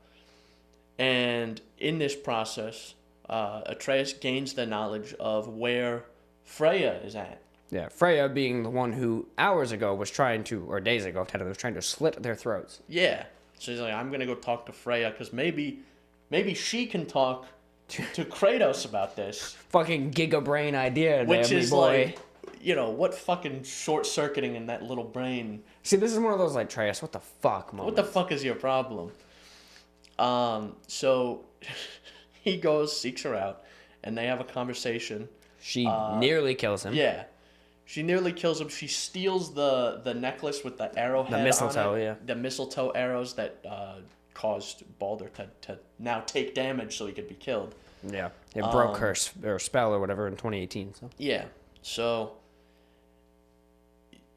And in this process... Atreus gains the knowledge of where Freya is at. Yeah, Freya being the one who hours ago was trying to, or days ago, technically, was trying to slit their throats. Yeah. So he's like, I'm going to go talk to Freya because maybe she can talk to Kratos about this. Fucking giga-brain idea which there, is boy. Like, what fucking short-circuiting in that little brain. See, this is one of those, like, Atreus, what the fuck moments. What the fuck is your problem? So... He goes, seeks her out, and they have a conversation. She nearly kills him. Yeah. She nearly kills him. She steals the necklace with the arrowhead on it. The mistletoe, yeah. The mistletoe arrows that caused Baldur to now take damage so he could be killed. Yeah. It broke her spell or whatever in 2018. So. Yeah. So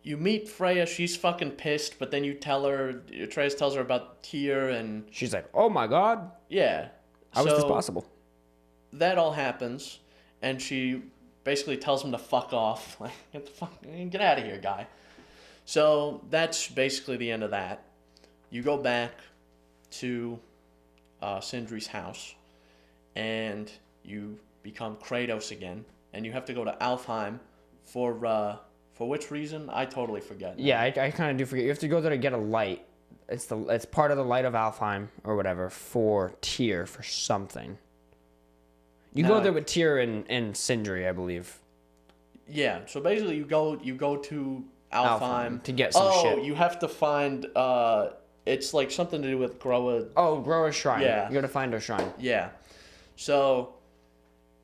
you meet Freya. She's fucking pissed, but then you tell her, Atreus tells her about Tyr, and... She's like, oh my god. Yeah. How is this possible? That all happens, and she basically tells him to fuck off. Like, get out of here, guy. So that's basically the end of that. You go back to Sindri's house, and you become Kratos again, and you have to go to Alfheim for which reason? I totally forget. Yeah, I kind of do forget. You have to go there to get a light. It's part of the light of Alfheim or whatever for Tyr for something. You go there with Tyr and Sindri, I believe. Yeah, so basically you go to Alfheim to get some shit. Oh, you have to find it's like something to do with Groa. Oh, Groa's shrine. Yeah. You got to find her shrine. Yeah. So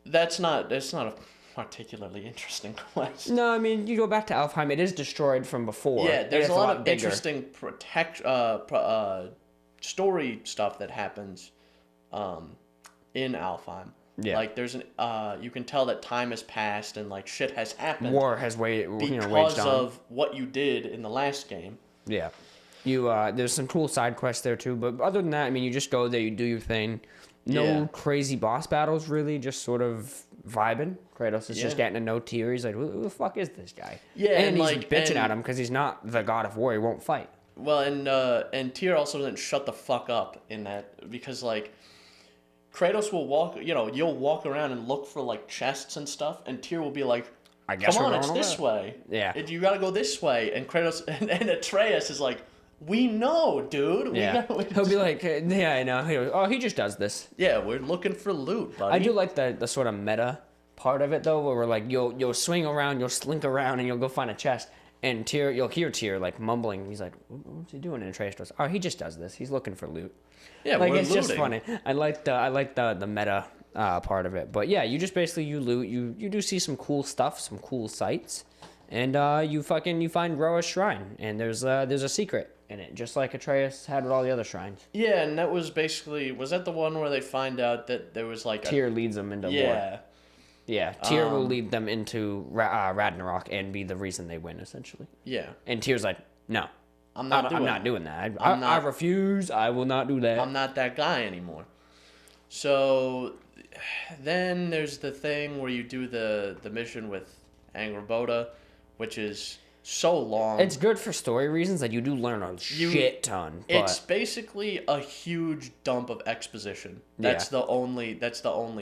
that's not a particularly interesting quest. No, I mean, you go back to Alfheim. It is destroyed from before. Yeah, there's a lot of bigger. interesting story stuff that happens in Alfheim. Yeah. Like there's you can tell that time has passed and like shit has happened. War has waged on. Because of what you did in the last game. Yeah. There's some cool side quests there too, but other than that, I mean, you just go there, you do your thing. No crazy boss battles, really, just sort of vibing. Kratos is just getting to know Tyr. He's like, who the fuck is this guy? Yeah, and he's bitching at him because he's not the God of War. He won't fight. Well, and Tyr also doesn't shut the fuck up in that, because like Kratos will walk, you'll walk around and look for like chests and stuff, and Tyr will be like, I guess come on, it's this way. Yeah. You gotta go this way. And Kratos and Atreus is like, we know, dude. He'll be like, yeah, I know. He just does this. Yeah, we're looking for loot, buddy. I do like the sort of meta part of it, though, where we're like, you'll swing around, you'll slink around, and you'll go find a chest. And you'll hear Tyr like mumbling. He's like, "What's he doing?" And Atreus goes, "Oh, he just does this. He's looking for loot." Yeah, like we're it's looting. just funny. I like the meta part of it. But yeah, you just basically you loot. You do see some cool stuff, some cool sights, and you find Groa's shrine, and there's a secret in it, just like Atreus had with all the other shrines. Yeah, and that was that the one where they find out that there was like Tyr leads them into war. Yeah. Yeah, Tyr will lead them into Ragnarok and be the reason they win, essentially. Yeah. And Tyr's like, no, I'm not doing that. I refuse. I will not do that. I'm not that guy anymore. So then there's the thing where you do the mission with Angrboda, which is so long. It's good for story reasons. Like you do learn a shit ton. But it's basically a huge dump of exposition. That's the only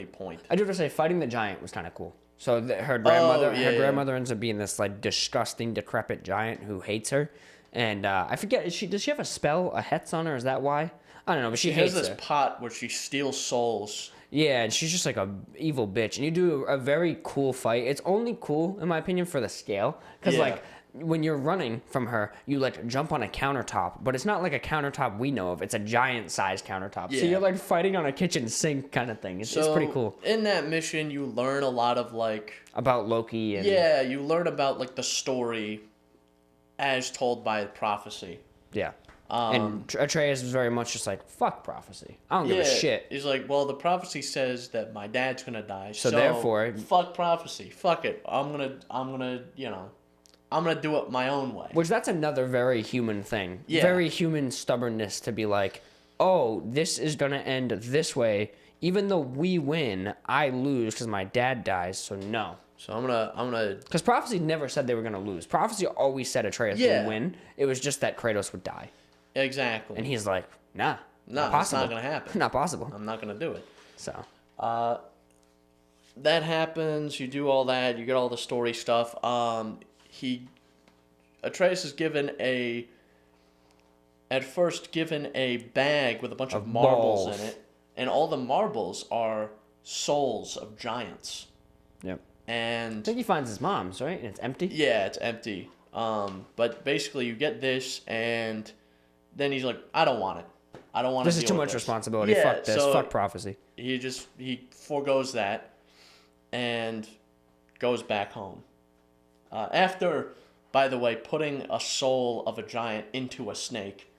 point. I do have to say, fighting the giant was kind of cool. So her grandmother, ends up being this like disgusting, decrepit giant who hates her, and I forget. Does she have a spell, a Hetz on her? Is that why? I don't know, but she hates has this her. pot where she steals souls. Yeah, and she's just like a evil bitch. And you do a very cool fight. It's only cool, in my opinion, for the scale, because like when you're running from her, you like jump on a countertop, but it's not like a countertop we know of. It's a giant-sized countertop. Yeah. So you're like fighting on a kitchen sink kind of thing. It's pretty cool. In that mission, you learn a lot of like about Loki and you learn about like the story as told by prophecy. Yeah. And Atreus is very much just like, fuck prophecy. I don't give a shit. He's like, well, the prophecy says that my dad's gonna die, so therefore, fuck prophecy. Fuck it. I'm gonna do it my own way. Which that's another very human thing. Yeah. Very human stubbornness to be like, oh, this is gonna end this way. Even though we win, I lose because my dad dies. So no. So I'm gonna. Because prophecy never said they were gonna lose. Prophecy always said Atreus would win. It was just that Kratos would die. Exactly. And he's like, nah, not possible. possible. It's not gonna happen. Not possible. I'm not gonna do it. So. That happens. You do all that. You get all the story stuff. Atreus is given a bag with a bunch of marbles in it, and all the marbles are souls of giants. Yep. And I think he finds his mom's, right? And it's empty? Yeah, it's empty. But basically you get this, and then he's like, I don't want it. I don't want This to is deal too with much this. responsibility. Yeah, Fuck this. so Fuck prophecy. He forgoes that and goes back home. After, by the way, putting a soul of a giant into a snake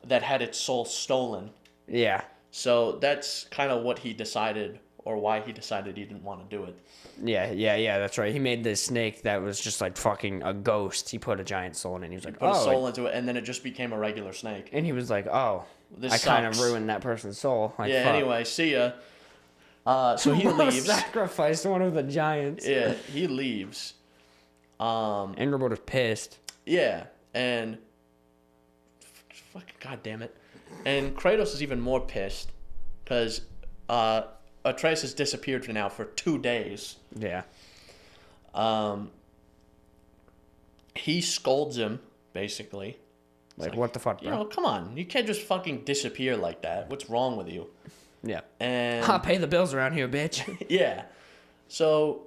that had its soul stolen. Yeah. So that's kind of what he decided, or why he decided he didn't want to do it. Yeah, that's right. He made this snake that was just like fucking a ghost. He put a giant soul in it, and he was like, put a soul into it, and then it just became a regular snake. And he was like, oh, I kind of ruined that person's soul. Like, yeah, fuck. Anyway, see ya. So he leaves. Sacrificed one of the giants. Yeah, he leaves. Angrboda was pissed. Yeah, and fucking goddamn it. And Kratos is even more pissed because Atreus has disappeared now for 2 days. Yeah. He scolds him, basically. Like, what the fuck, bro? You know, come on. You can't just fucking disappear like that. What's wrong with you? Yeah. And I'll pay the bills around here, bitch. Yeah. So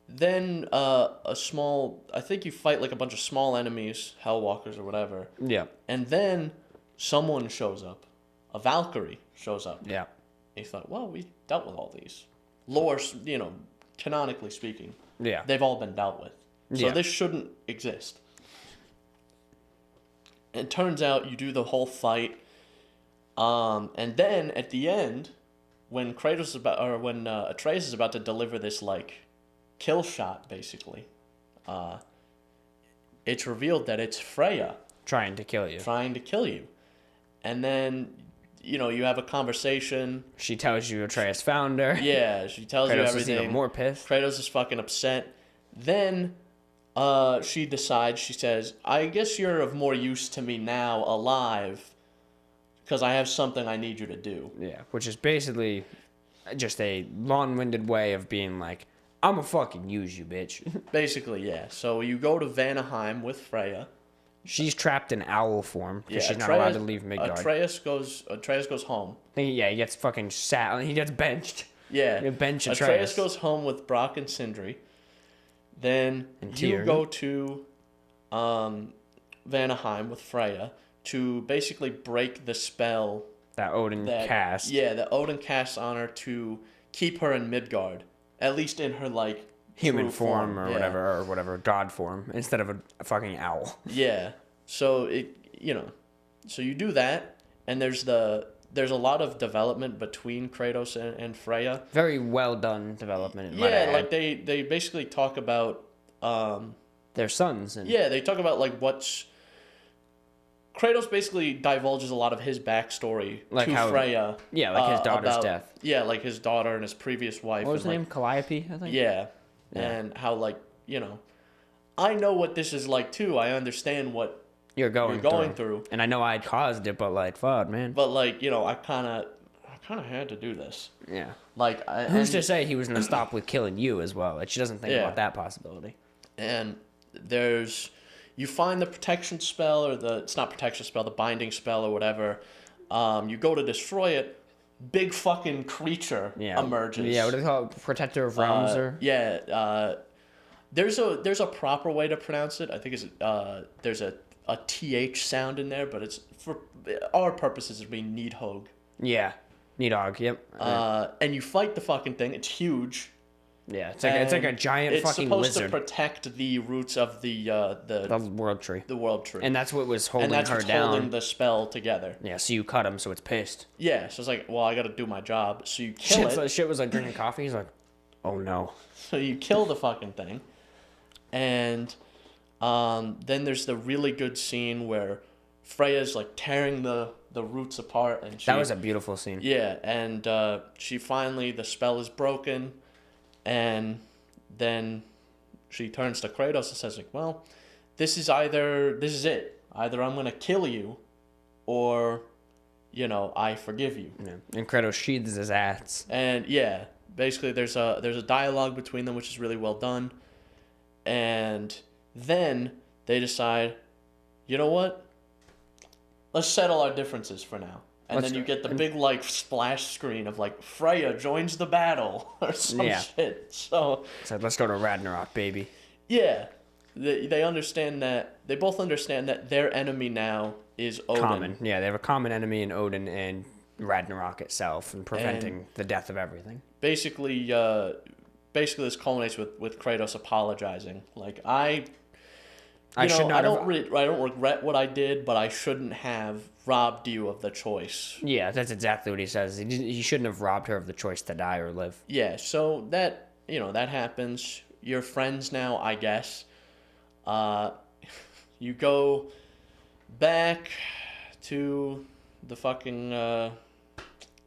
then I think you fight like a bunch of small enemies, Hellwalkers or whatever. Yeah. And then someone shows up. A Valkyrie shows up. Yeah. And you thought, well, we dealt with all these. Lore, canonically speaking. Yeah. They've all been dealt with. So this shouldn't exist. It turns out you do the whole fight. And then at the end, when Atreus is about to deliver this like kill shot, basically, it's revealed that it's Freya trying to kill you. And then you have a conversation. She tells you Atreus found her. Yeah, she tells Kratos you everything. is even more pissed. Kratos is fucking upset. Then she decides. She says, "I guess you're of more use to me now alive." Because I have something I need you to do. Yeah, which is basically just a long-winded way of being like, I'm gonna fucking use you, bitch. Basically, yeah. So you go to Vanaheim with Freya. She's trapped in owl form because she's not allowed to leave Midgard. Atreus goes home. Yeah, he gets fucking he gets benched. Yeah. You bench Atreus goes home with Brock and Sindri. Then you go to Vanaheim with Freya to basically break the spell that Odin cast. Yeah, that Odin casts on her to keep her in Midgard, at least in her like human form or whatever, god form instead of a fucking owl. Yeah. So so you do that, and there's a lot of development between Kratos and Freya. Very well done development. Yeah, like they basically talk about their sons. They talk about like what's. Kratos basically divulges a lot of his backstory to Freya. Yeah, like his daughter's death. Yeah, like his daughter and his previous wife. What was her name? Calliope, I think? Yeah. And how, like, I know what this is like, too. I understand what you're going through. And I know I caused it, but, like, fuck, man. But, like, I kind of had to do this. Yeah. Like, who's to say he was going to stop with killing you as well? Like, she doesn't think about that possibility. And you find the protection spell, or it's not protection spell, the binding spell or whatever. You go to destroy it. Big fucking creature emerges. Yeah, what do they call it? Protector of realms, or there's a proper way to pronounce it. I think there's a th sound in there, but it's for our purposes it means Needhog. Yeah, Needhog. Yep. And you fight the fucking thing. It's huge. Yeah, it's like a giant fucking lizard. It's supposed to protect the roots of the world tree. The world tree. And that's what was holding her down. Holding the spell together. Yeah, so you cut him, so it's pissed. Yeah, so it's like, well, I got to do my job. So you kill it. Shit was like drinking coffee. He's like, oh no. So you kill the fucking thing, and then there's the really good scene where Freya's like tearing the roots apart, and that was a beautiful scene. Yeah, and she finally, the spell is broken. And then she turns to Kratos and says, like, well, this is it. Either I'm going to kill you or, I forgive you. Yeah. And Kratos sheathes his axe. And, yeah, basically there's a dialogue between them, which is really well done. And then they decide, you know what? Let's settle our differences for now. And then you get the big, like, splash screen of, like, Freya joins the battle or some shit. So it's like, let's go to Ragnarok, baby. Yeah. They understand that. They both understand that their enemy now is Odin. Common. Yeah, they have a common enemy in Odin and Ragnarok itself and preventing the death of everything. Basically, this culminates with Kratos apologizing. Like, I don't regret what I did, but I shouldn't have robbed you of the choice. Yeah, that's exactly what he says. He shouldn't have robbed her of the choice to die or live. Yeah, so that happens. You're friends now, I guess. You go back to the fucking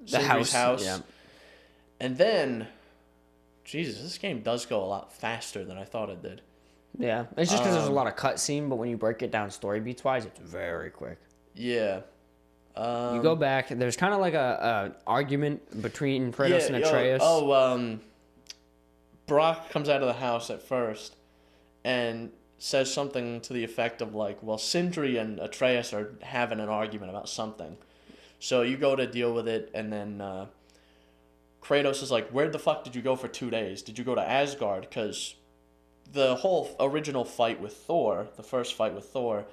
Sindri's house. Yeah. And then, Jesus, this game does go a lot faster than I thought it did. Yeah, it's just because there's a lot of cutscene, but when you break it down story beats wise, it's very quick. Yeah. You go back. There's kind of like a argument between Kratos and Atreus. Brock comes out of the house at first and says something to the effect of like, well, Sindri and Atreus are having an argument about something. So you go to deal with it, and then Kratos is like, where the fuck did you go for 2 days? Did you go to Asgard? Because the whole original fight with Thor, the first fight with Thor,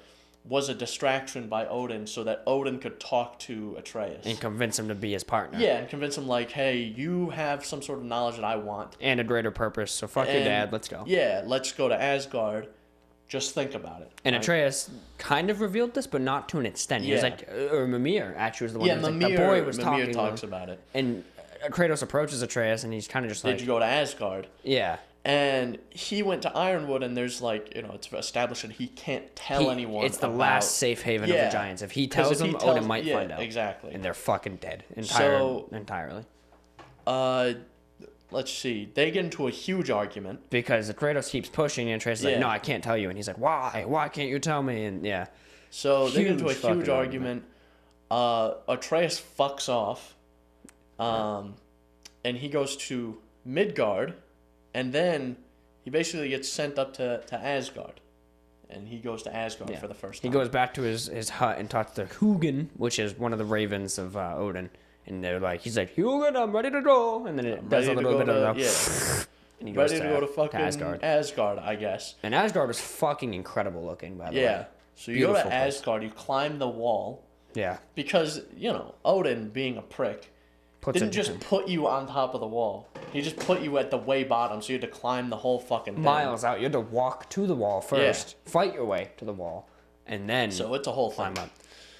was a distraction by Odin so that Odin could talk to Atreus. And convince him to be his partner. Yeah, and convince him like, hey, you have some sort of knowledge that I want. And a greater purpose, so fuck your dad, let's go. Yeah, let's go to Asgard. Just think about it. And Atreus kind of revealed this, but not to an extent. He was like, or Mimir actually was the one who was Mimir, like, the boy was Mimir talking talks about it. And Kratos approaches Atreus, and he's kind of just like... Did you go to Asgard? Yeah. And he went to Ironwood, and there's like, it's established that he can't tell anyone. It's the last safe haven of the Giants. If he tells them, Odin might find out. Exactly. And they're fucking dead entirely. Let's see. They get into a huge argument because Kratos keeps pushing, and Atreus is like, "No, I can't tell you." And he's like, "Why? Why can't you tell me?" And so they get into a huge argument. Atreus fucks off, and he goes to Midgard. And then he basically gets sent up to Asgard. And he goes to Asgard for the first time. He goes back to his hut and talks to Hugin, which is one of the ravens of Odin. And he's like, Hugin, I'm ready to go. And then it does a little bit of And he goes ready to go to fucking Asgard. Asgard, I guess. And Asgard was fucking incredible looking, by the way. Yeah. So you go to Beautiful place. Asgard, you climb the wall. Yeah. Because, Odin, being a prick, didn't just him put you on top of the wall. He just put you at the way bottom, so you had to climb the whole fucking thing. miles out. You had to walk to the wall first, fight your way to the wall, and then So it's a whole climb thing. up.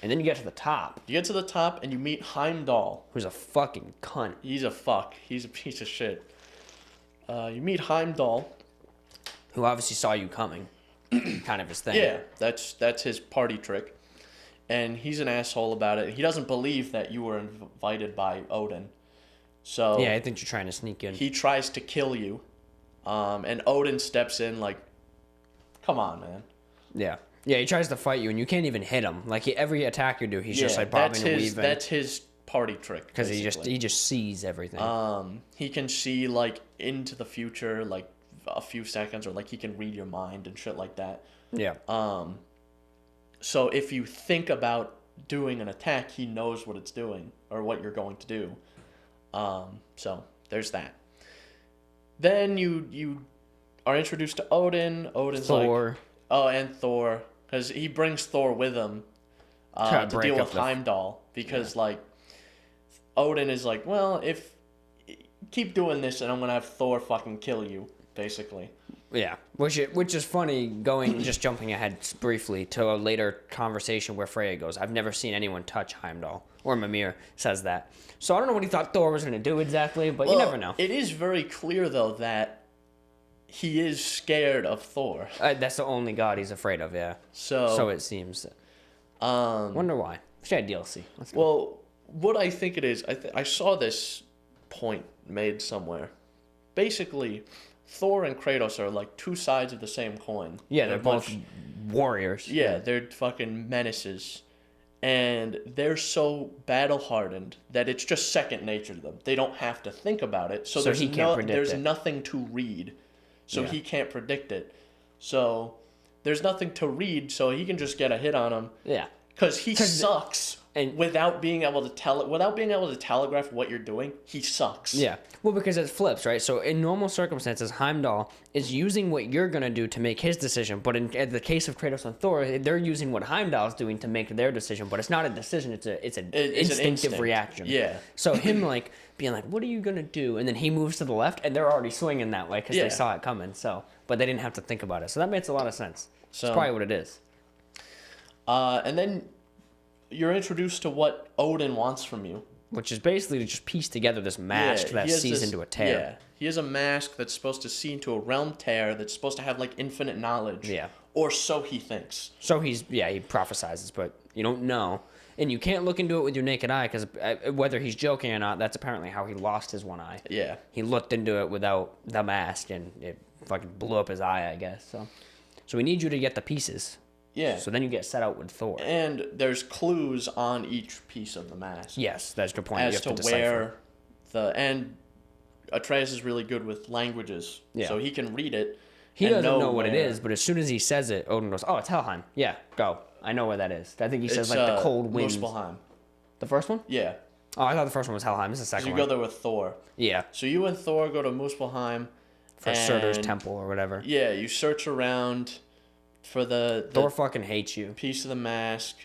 And then you get to the top. You get to the top, and you meet Heimdall. Who's a fucking cunt. He's a fuck. He's a piece of shit. You meet Heimdall. Who obviously saw you coming. Kind of his thing. Yeah, that's his party trick. And he's an asshole about it. He doesn't believe that you were invited by Odin. So Yeah, I think you're trying to sneak in. he tries to kill you. And Odin steps in like, come on, man. Yeah. Yeah, he tries to fight you, and you can't even hit him. Like, every attack you do, he's just, like, bobbing and weaving. That's his party trick. Because he just sees everything. He can see, like, into the future, like, a few seconds, or, like, he can read your mind and shit like that. Yeah. So if you think about doing an attack, he knows what it's doing, or what you're going to do. So there's that. Then you are introduced to Odin. Odin's Thor. like... Oh, and Thor. Because he brings Thor with him to deal with Heimdall. Because, like, Odin is like, well, if... Keep doing this and I'm going to have Thor fucking kill you, basically. Yeah, which is funny, just jumping ahead briefly to a later conversation where Freya goes, I've never seen anyone touch Heimdall. Or Mimir says that. So I don't know what he thought Thor was going to do exactly, but you never know. It is very clear, though, that he is scared of Thor. That's the only god he's afraid of, yeah. So it seems. Wonder why. Should have DLC. Let's go. Well, what I think it is, I saw this point made somewhere. Basically, Thor and Kratos are like two sides of the same coin. Yeah, they're both warriors. Yeah, they're fucking menaces. And they're so battle-hardened that it's just second nature to them. They don't have to think about it. So he can't predict there's it. nothing to read. So he can't predict it. So there's nothing to read, so he can just get a hit on him. Yeah. Because he sucks. And without being able to telegraph what you're doing, he sucks. Yeah. Well, because it flips, right? So in normal circumstances, Heimdall is using what you're going to do to make his decision. But in the case of Kratos and Thor, they're using what Heimdall's doing to make their decision. But it's not a decision. It's an instinctive reaction. Yeah. So him, like, being like, what are you going to do? And then he moves to the left, and they're already swinging that way because they saw it coming. So, but they didn't have to think about it. So that makes a lot of sense. So, that's probably what it is. And then you're introduced to what Odin wants from you. Which is basically to just piece together this mask that sees into a tear. Yeah, he has a mask that's supposed to see into a realm tear that's supposed to have, like, infinite knowledge. Yeah. Or so he thinks. So he prophesizes, but you don't know. And you can't look into it with your naked eye, because whether he's joking or not, that's apparently how he lost his one eye. Yeah. He looked into it without the mask, and it fucking blew up his eye, I guess. So we need you to get the pieces. Yeah. So then you get set out with Thor. And there's clues on each piece of the mask. Yes, that's a good point. As you have to decipher. where and Atreus is really good with languages. Yeah. So he can read it. He doesn't know what it is, but as soon as he says it, Odin goes, oh, it's Helheim. Yeah, go. I know where that is. I think he says, like, the cold winds. Muspelheim. The first one? Yeah. Oh, I thought the first one was Helheim. This is the second So you one. go there with Thor. Yeah. So you and Thor go to Muspelheim. For Surtur's temple or whatever. Yeah, you search around for the Thor fucking hates you. Piece of the mask,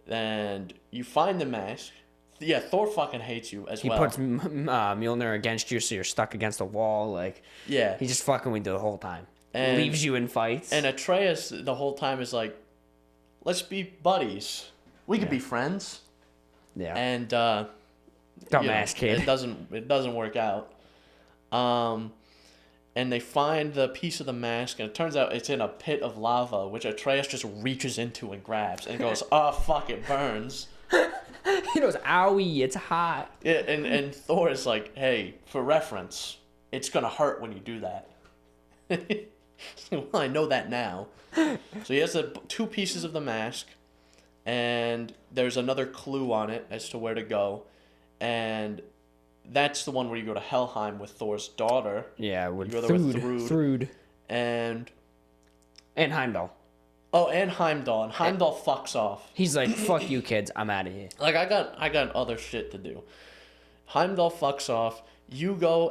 and you find the mask. Yeah, Thor fucking hates you as well. He puts Mjolnir against you, so you're stuck against a wall. Like, yeah, he's just fucking with you the whole time. And leaves you in fights. And Atreus the whole time is like, let's be buddies. We could be friends. Yeah. And dumbass kid. It doesn't work out. And they find the piece of the mask, and it turns out it's in a pit of lava, which Atreus just reaches into and grabs, and goes, oh, fuck, it burns. He goes, owie, it's hot. Yeah, and Thor is like, hey, for reference, it's going to hurt when you do that. Well, I know that now. So he has the two pieces of the mask, and there's another clue on it as to where to go, and that's the one where you go to Helheim with Thor's daughter. Yeah, with Thrud. And Heimdall. Oh, and Heimdall. And Heimdall fucks off. He's like, fuck you kids, I'm out of here. Like, I got other shit to do. Heimdall fucks off. You go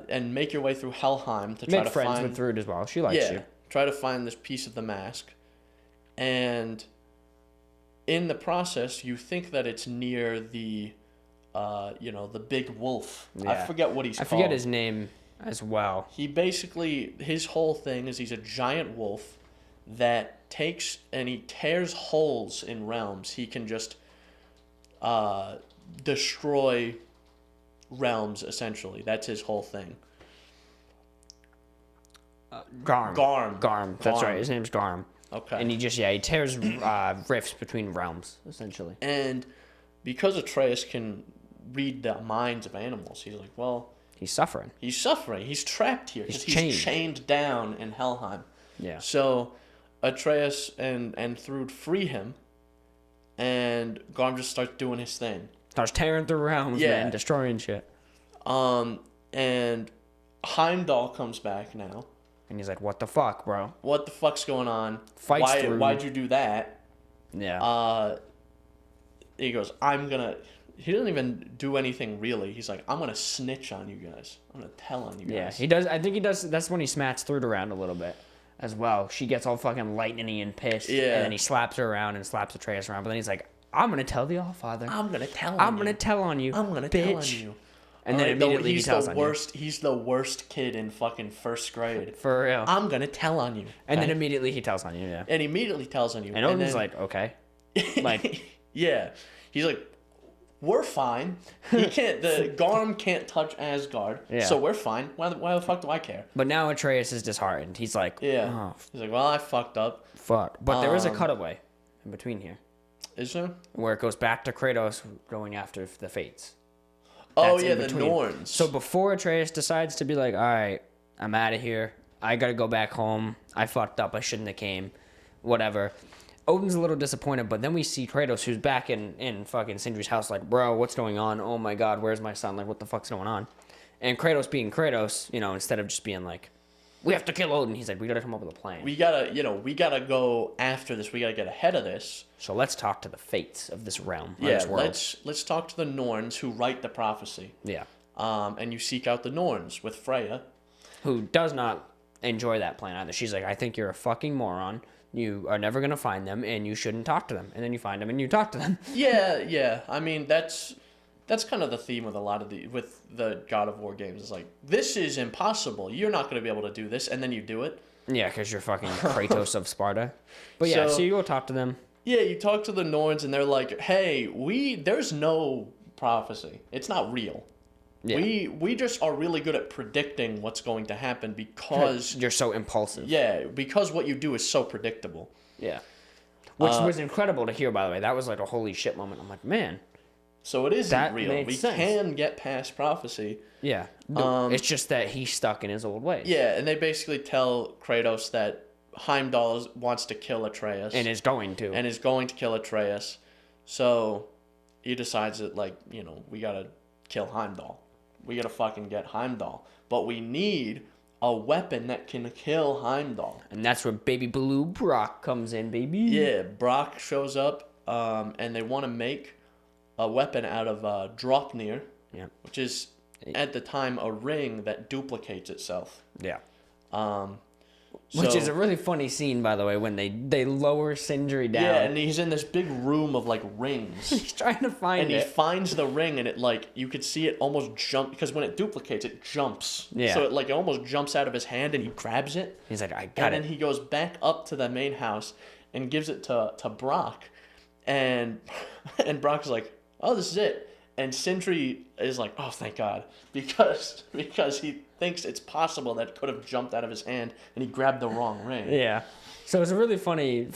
and make your way through Helheim to try to friends find... with Thrud as well. She likes you. Try to find this piece of the mask. And in the process, you think that it's near the, the big wolf. Yeah. I forget what he's called. I forget his name as well. He basically, his whole thing is he's a giant wolf that takes and he tears holes in realms. He can just destroy realms, essentially. That's his whole thing. Garm. That's right. His name's Garm. Okay. And he tears rifts between realms, essentially. And because Atreus can read the minds of animals, he's like, well... He's suffering. He's trapped here because he's chained down in Helheim. Yeah. So Atreus and Thrud free him, and Garm just starts doing his thing. Starts tearing through realms, man, destroying shit. And Heimdall comes back now. And he's like, what the fuck, bro? What the fuck's going on? Thrud. Why'd you do that? Yeah. He goes, he doesn't even do anything really. He's like, I'm gonna snitch on you guys. I'm gonna tell on you guys. Yeah, he does. I think he does. That's when he smacks Thrud around a little bit as well. She gets all fucking lightning-y and pissed. Yeah. And then he slaps her around and slaps Atreus around. But then he's like, I'm gonna tell the Allfather. I'm gonna tell on you. I'm gonna tell on you. And then immediately he tells on you. He's the worst kid in fucking first grade. For real. I'm gonna tell on you. And then immediately he tells on you, yeah. And immediately tells on you. And Odin's like, okay. Like, yeah. He's like, we're fine. The Garm can't touch Asgard, so we're fine. Why the fuck do I care? But now Atreus is disheartened. He's like, yeah. He's like, well, I fucked up. Fuck. But there is a cutaway in between here. Is there? Where it goes back to Kratos going after the Fates. Oh, yeah, the Norns. So before Atreus decides to be like, all right, I'm out of here. I got to go back home. I fucked up. I shouldn't have came. Whatever. Odin's a little disappointed, but then we see Kratos, who's back in fucking Sindri's house, like, bro, what's going on? Oh, my God, where's my son? Like, what the fuck's going on? And Kratos being Kratos, instead of just being like, we have to kill Odin, he's like, we got to come up with a plan. We got to go after this. We got to get ahead of this. So let's talk to the Fates of this realm. Yeah, this world. let's talk to the Norns who write the prophecy. Yeah. And you seek out the Norns with Freya. Who does not enjoy that plan either. She's like, I think you're a fucking moron. You are never going to find them, and you shouldn't talk to them. And then you find them, and you talk to them. Yeah. I mean, that's kind of the theme with a lot of with the God of War games. It's like, this is impossible. You're not going to be able to do this, and then you do it. Yeah, because you're fucking Kratos of Sparta. But yeah, so you go talk to them. Yeah, you talk to the Norns, and they're like, hey, there's no prophecy. It's not real. Yeah. We just are really good at predicting what's going to happen because... You're so impulsive. Yeah, because what you do is so predictable. Yeah. Which was incredible to hear, by the way. That was like a holy shit moment. I'm like, man... So it isn't real. We can get past prophecy. Yeah. It's just that he's stuck in his old ways. Yeah, and they basically tell Kratos that Heimdall wants to kill Atreus. And is going to kill Atreus. So he decides that, we got to kill Heimdall. We got to fucking get Heimdall. But we need a weapon that can kill Heimdall. And that's where baby blue Brock comes in, baby. Yeah, Brock shows up, and they want to make a weapon out of Draupnir, which is, at the time, a ring that duplicates itself. Yeah. Which is a really funny scene, by the way, when they lower Sindri down. Yeah, and he's in this big room of, rings. He's trying to find it. And he finds the ring, and it, you could see it almost jump, because when it duplicates, it jumps. Yeah. So it, almost jumps out of his hand, and he grabs it. He's like, I got it. And then he goes back up to the main house and gives it to Brock. And Brock's like, oh, this is it. And Sindri is like, oh, thank God. Because he thinks it's possible that it could have jumped out of his hand and he grabbed the wrong ring. Yeah. So it's a really funny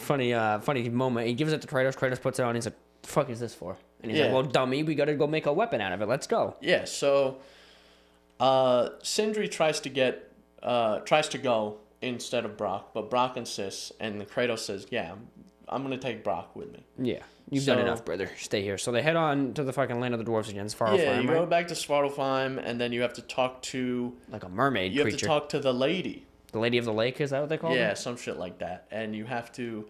moment. He gives it to Kratos. Kratos puts it on. He's like, the fuck is this for? And he's like, well, dummy, we got to go make a weapon out of it. Let's go. Yeah, so Sindri tries to go instead of Brock, but Brock insists, and Kratos says, yeah, I'm going to take Brock with me. Yeah. You've done enough, brother. Stay here. So they head on to the fucking land of the dwarves again, Svartalfheim. Yeah, you go back to Svartalfheim, and then you have to talk to... like a mermaid creature. You have to talk to the lady. The Lady of the Lake, is that what they call her? Yeah, some shit like that. And you have to...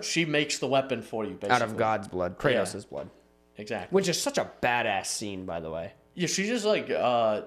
she makes the weapon for you, basically. Out of God's blood. Kratos' blood. Exactly. Which is such a badass scene, by the way. Yeah, she just like does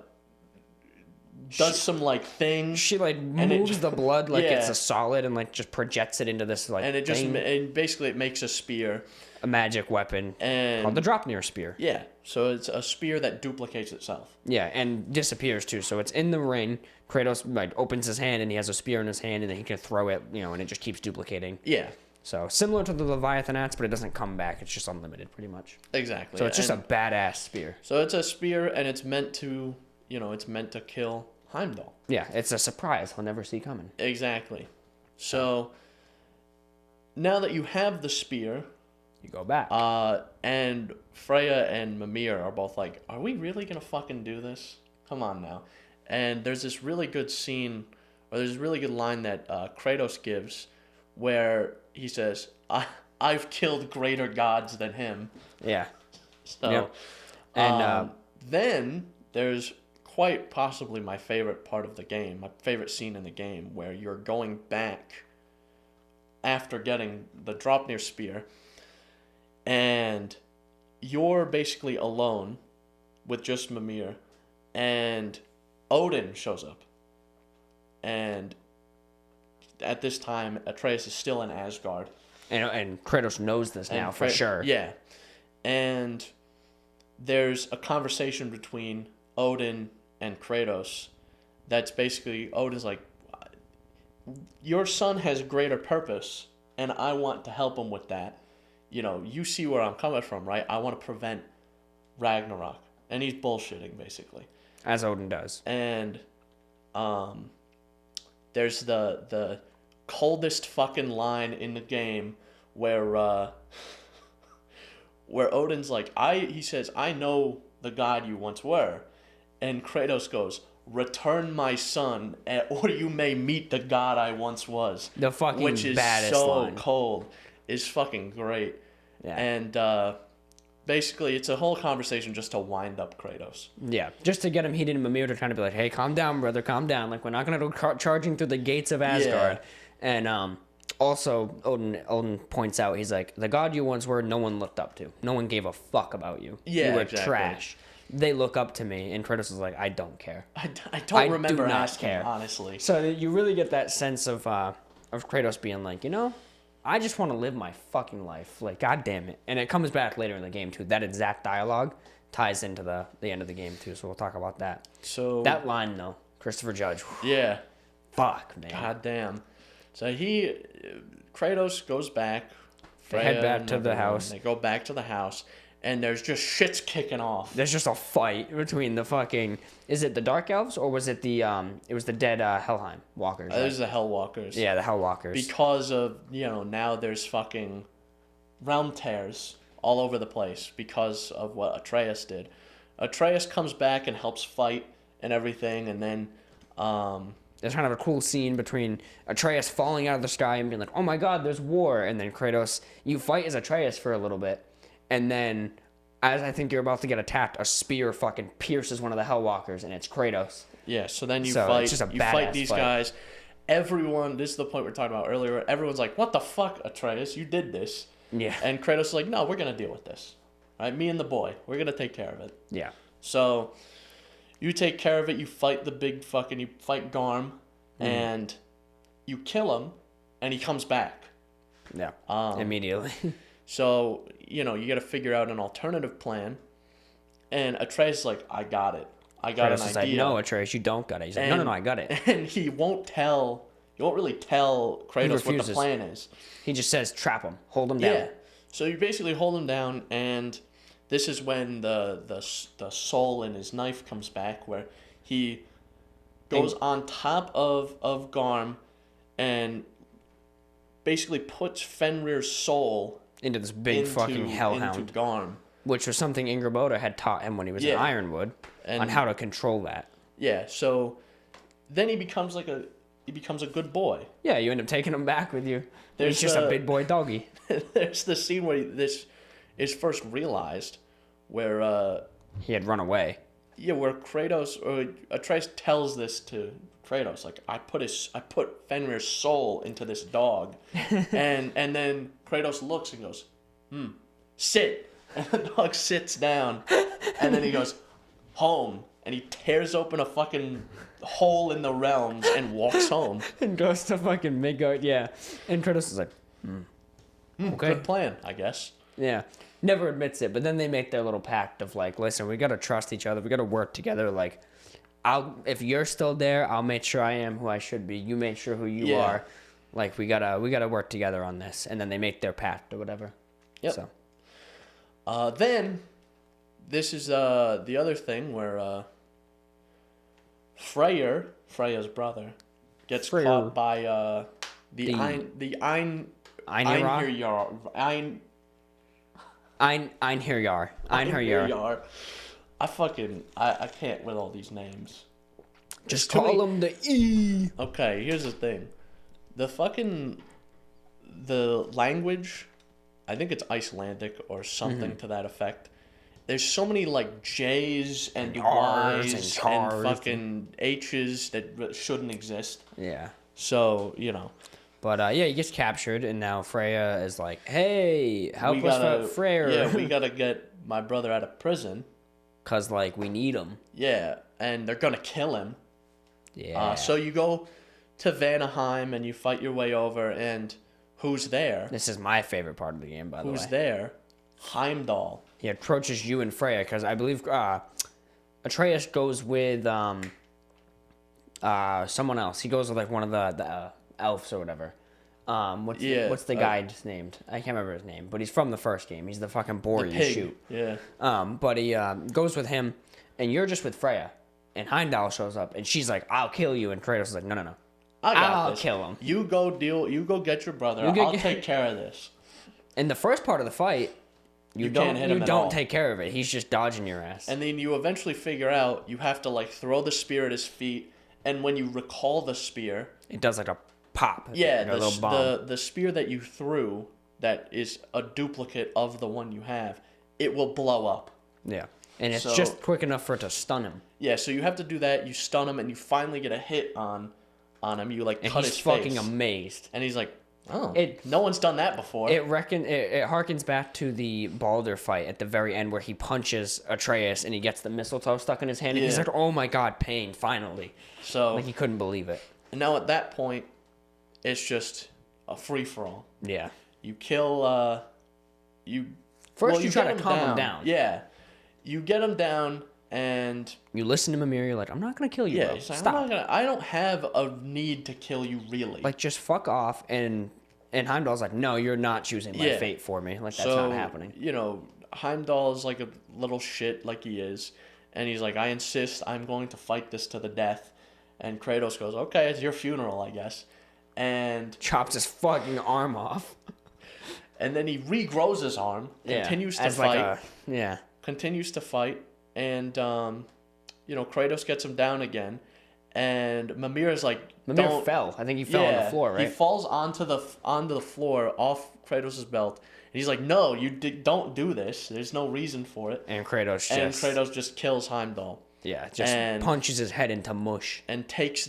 some like thing. She like moves the blood like it's a solid and like just projects it into this like and it thing. and basically it makes a spear, a magic weapon called the Dropnir spear. Yeah, so it's a spear that duplicates itself. Yeah, and disappears too. So it's in the ring. Kratos like opens his hand and he has a spear in his hand and then he can throw it, and it just keeps duplicating. Yeah. So similar to the Leviathan axe, but it doesn't come back. It's just unlimited, pretty much. Exactly. So it's just a badass spear. So it's a spear, and it's meant to, it's meant to kill Heimdall. Yeah, it's a surprise he'll never see coming. Exactly. So now that you have the spear, you go back. And Freya and Mimir are both like, "Are we really gonna fucking do this? Come on now." And there's this really good scene, or there's a really good line that Kratos gives, where he says, I've killed greater gods than him. Yeah. So, yep. And then there's quite possibly my favorite part of the game, my favorite scene in the game, where you're going back after getting the Dropnir spear, and you're basically alone with just Mimir, and Odin shows up. And at this time, Atreus is still in Asgard. And Kratos knows this now for sure. Yeah. And there's a conversation between Odin and Kratos that's basically, Odin's like, your son has greater purpose, and I want to help him with that. You see where I'm coming from, right? I want to prevent Ragnarok. And he's bullshitting, basically. As Odin does. And there's the coldest fucking line in the game where Odin's like, he says, I know the god you once were. And Kratos goes, return my son, or you may meet the god I once was. The fucking which is baddest so line. cold. Is fucking great. Yeah. And basically, it's a whole conversation just to wind up Kratos. Yeah, just to get him heated and Mimir to trying to be like, hey, calm down, brother, calm down. Like, we're not going to go charging through the gates of Asgard. Yeah. And also, Odin points out, he's like, the god you once were, no one looked up to. No one gave a fuck about you. Yeah, you were exactly. trash. They look up to me. And Kratos is like, I don't care. I don't remember do not asking, care. honestly. So you really get that sense of Kratos being like, I just want to live my fucking life. Like, God damn it. And it comes back later in the game, too. That exact dialogue ties into the end of the game, too. So we'll talk about that. So that line, though, Christopher Judge. Yeah. Fuck, man. God damn. So Kratos goes back. They head back to the house. They go back to the house. And there's just shit's kicking off. There's just a fight between the fucking... Is it the Dark Elves, or was it the... It was the dead Helheim walkers, right? It was the Hell Walkers. Yeah, the Hell Walkers. Because of, now there's fucking realm tears all over the place because of what Atreus did. Atreus comes back and helps fight and everything, and then... There's kind of a cool scene between Atreus falling out of the sky and being like, oh my god, there's war, and then Kratos... You fight as Atreus for a little bit. And then, as I think you're about to get attacked, a spear fucking pierces one of the Hellwalkers, and it's Kratos. Yeah, so then you fight these guys. Everyone, this is the point we were talking about earlier, everyone's like, what the fuck, Atreus? You did this. Yeah. And Kratos is like, no, we're going to deal with this. All right, me and the boy, we're going to take care of it. Yeah. So, you take care of it, you fight you fight Garm, and you kill him, and he comes back. Yeah, immediately. So, you got to figure out an alternative plan. And Atreus is like, I got it. I got Kratos an is idea. Like, no, Atreus, you don't got it. He's like, no, I got it. And he won't really tell Kratos what the plan is. He just says, trap him. Hold him down. Yeah. So you basically hold him down, and this is when the soul in his knife comes back, where he goes on top of Garm and basically puts Fenrir's soul... into this big fucking hellhound. Into Garm. Which was something Ingerbota had taught him when he was in Ironwood, on how to control that. Yeah, so then he becomes a good boy. Yeah, you end up taking him back with you. He's just a big boy doggy. There's the scene where this is first realized, where... he had run away. Yeah, where Atreus tells this to Kratos, like, I put Fenrir's soul into this dog. and then Kratos looks and goes, sit. And the dog sits down. And then he goes, home. And he tears open a fucking hole in the realms and walks home. And goes to fucking Midgard, yeah. And Kratos is like, okay. Good plan, I guess. Yeah. Never admits it, but then they make their little pact of like, listen, we gotta trust each other. We gotta work together. Like, if you're still there, I'll make sure I am who I should be. You make sure who you are. Like, we gotta work together on this. And then they make their pact or whatever. Yep. So. Then, this is the other thing where Freya's brother, gets caught by the Einherjar. Einherjar. I can't with all these names. Just call them the E. Okay, here's the thing. The language, I think it's Icelandic or something to that effect. There's so many like J's and Y's and fucking H's that shouldn't exist. Yeah. So, But he gets captured, and now Freya is like, hey, help us fight Freyr. Yeah, we gotta get my brother out of prison. Because, like, we need him. Yeah, and they're gonna kill him. Yeah. So you go to Vanaheim, and you fight your way over, and who's there? This is my favorite part of the game, by the way. Who's there? Heimdall. He approaches you and Freya, because I believe Atreus goes with someone else. He goes with, like, one of the elves or whatever. What's the guy just named? I can't remember his name, but he's from the first game. He's the fucking boar you shoot. Yeah. But he goes with him, and you're just with Freya, and Heimdall shows up, and she's like, "I'll kill you," and Kratos is like, "No. I'll kill him. You go get your brother. I'll take care of this." In the first part of the fight, you don't take care of it. He's just dodging your ass. And then you eventually figure out you have to like throw the spear at his feet, and when you recall the spear, it does like a pop. Yeah, like a little bomb. The spear that you threw that is a duplicate of the one you have, it will blow up. Yeah. And it's just quick enough for it to stun him. Yeah, so you have to do that, you stun him, and you finally get a hit on him. You like cut his face. And he's fucking amazed. And he's like, oh, no one's done that before. It harkens back to the Baldur fight at the very end where he punches Atreus and he gets the mistletoe stuck in his hand. And he's like, oh my god, pain, finally. So like he couldn't believe it. And now at that point, it's just a free-for-all. Yeah. You kill, you try to calm him down. Yeah. You get him down, and you listen to Mimir. You're like, I'm not gonna kill you, bro. Like, stop. I don't have a need to kill you, really. Like, just fuck off. And Heimdall's like, no, you're not choosing my fate for me. Like, that's not happening. Heimdall is like a little shit, like he is, and he's like, I insist. I'm going to fight this to the death. And Kratos goes, okay, it's your funeral, I guess. And chops his fucking arm off. And then he regrows his arm, continues to fight. Continues to fight, and Kratos gets him down again, and Mimir is like, Mimir fell. I think he fell on the floor, right? He falls onto the floor off Kratos' belt, and he's like, no, don't do this. There's no reason for it. And Kratos just kills Heimdall. Yeah, just punches his head into mush. And takes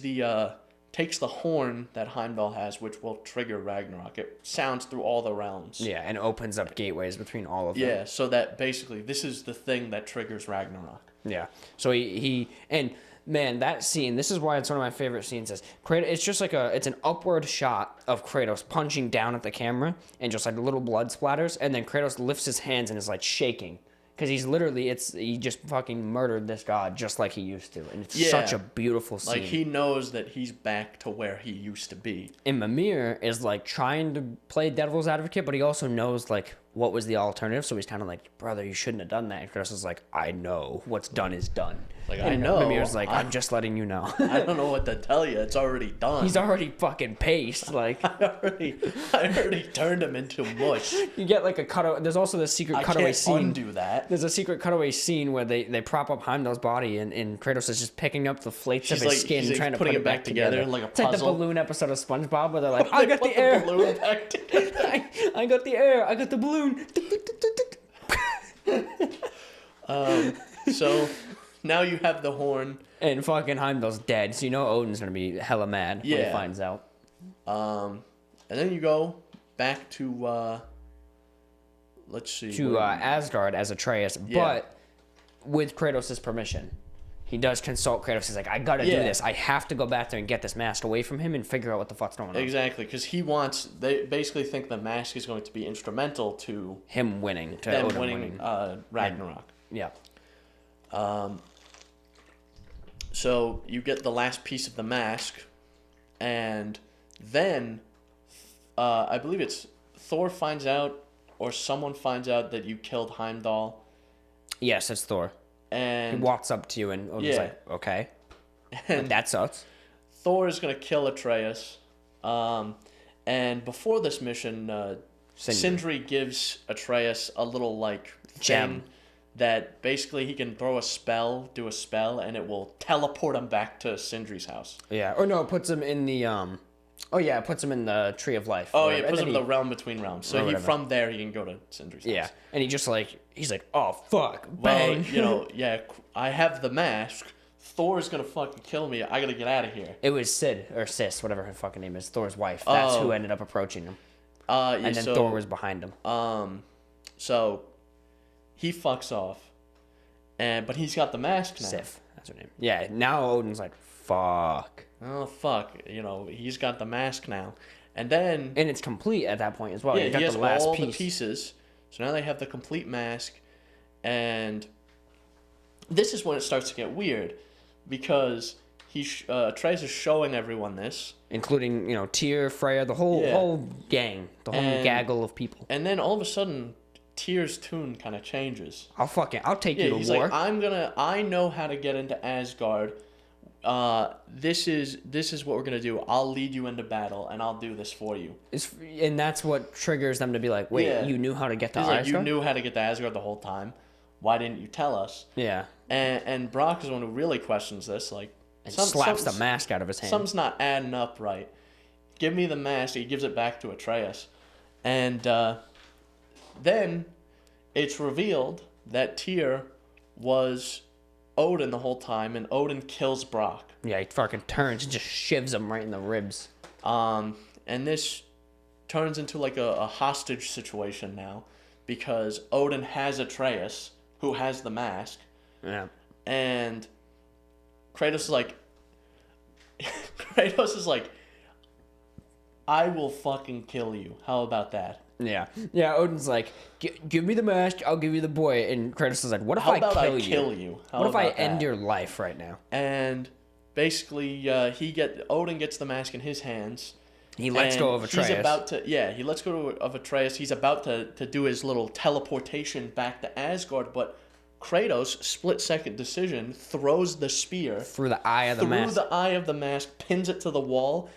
the horn that Heimdall has, which will trigger Ragnarok. It sounds through all the realms. Yeah, and opens up gateways between all of them. Yeah, so that basically this is the thing that triggers Ragnarok. Yeah. So he and man, that scene, this is why it's one of my favorite scenes is Kratos, it's just like it's an upward shot of Kratos punching down at the camera and just like little blood splatters, and then Kratos lifts his hands and is like shaking. Because he just fucking murdered this god just like he used to. And it's such a beautiful scene. Like, he knows that he's back to where he used to be. And Mimir is, like, trying to play devil's advocate, but he also knows, like, what was the alternative. So he's kind of like, brother, you shouldn't have done that. And Chris is like, I know. What's done is done. Like, and I know. Mimir's like, I'm just letting you know. I don't know what to tell you. It's already done. He's already fucking paced. Like, I already turned him into mush. You get, like, a cutaway. There's also the secret cutaway scene. I can't undo that. There's a secret cutaway scene where they prop up Heimdall's body, and Kratos is just picking up the flakes of his skin and trying to put it back together. Like a puzzle. It's like the balloon episode of SpongeBob where they're like, I got the air. Balloon back I got the air. I got the balloon. So now you have the horn. And fucking Heimdall's dead, so you know Odin's gonna be hella mad when he finds out. And then you go back to let's see. To Asgard as Atreus, but with Kratos' permission. He does consult Kratos. He's like, I gotta do this. I have to go back there and get this mask away from him and figure out what the fuck's going on. Exactly, because they basically think the mask is going to be instrumental to him winning, to them Odin winning Ragnarok. Yeah. So you get the last piece of the mask, and then I believe it's Thor finds out, or someone finds out that you killed Heimdall. Yes, it's Thor. And he walks up to you and Odin's like, okay. And that sucks. Thor is going to kill Atreus. And before this mission, Sindri gives Atreus a little, like, gem that basically he can do a spell, and it will teleport him back to Sindri's house. Yeah. Or no, it puts him in the, it puts him in the Tree of Life. Oh, yeah, it puts him in the realm between realms. So from there, he can go to Sindri's house. Yeah. And he's like, oh, fuck, bang. Well, I have the mask. Thor's gonna fucking kill me. I gotta get out of here. It was Sid, or Sis, whatever her fucking name is, Thor's wife. That's who ended up approaching him. And then Thor was behind him. So he fucks off. But he's got the mask now. Sif, that's her name. Yeah, now Odin's like, fuck. Oh, fuck. He's got the mask now. And then... And it's complete at that point as well. Yeah, he has all the pieces. So now they have the complete mask. And this is when it starts to get weird. Because Atreus is showing everyone this. Including, Tyr, Freya, the whole gang. The whole gaggle of people. And then all of a sudden, Tyr's tune kind of changes. I'll take you to he's war. Like, I know how to get into Asgard. This is what we're gonna do. I'll lead you into battle, and I'll do this for you. And that's what triggers them to be like, wait, you knew how to get to Asgard? You knew how to get to Asgard the whole time. Why didn't you tell us? Yeah. And Brock is the one who really questions this. Like, and slaps the mask out of his hand. Something's not adding up right. Give me the mask. He gives it back to Atreus. And then it's revealed that Tyr was Odin the whole time, and Odin kills Brock. Yeah, he fucking turns and just shivs him right in the ribs. And this turns into like a hostage situation now, because Odin has Atreus, who has the mask. Yeah. And Kratos is like, I will fucking kill you. How about that? Yeah. Yeah, Odin's like, give me the mask, I'll give you the boy. And Kratos is like, what if I kill you? What if I end your life right now? And basically, Odin gets the mask in his hands. He lets go of Atreus. He lets go of Atreus. He's about to do his little teleportation back to Asgard, but Kratos, split-second decision, throws the spear through the eye of the mask. Through the eye of the mask, pins it to the wall.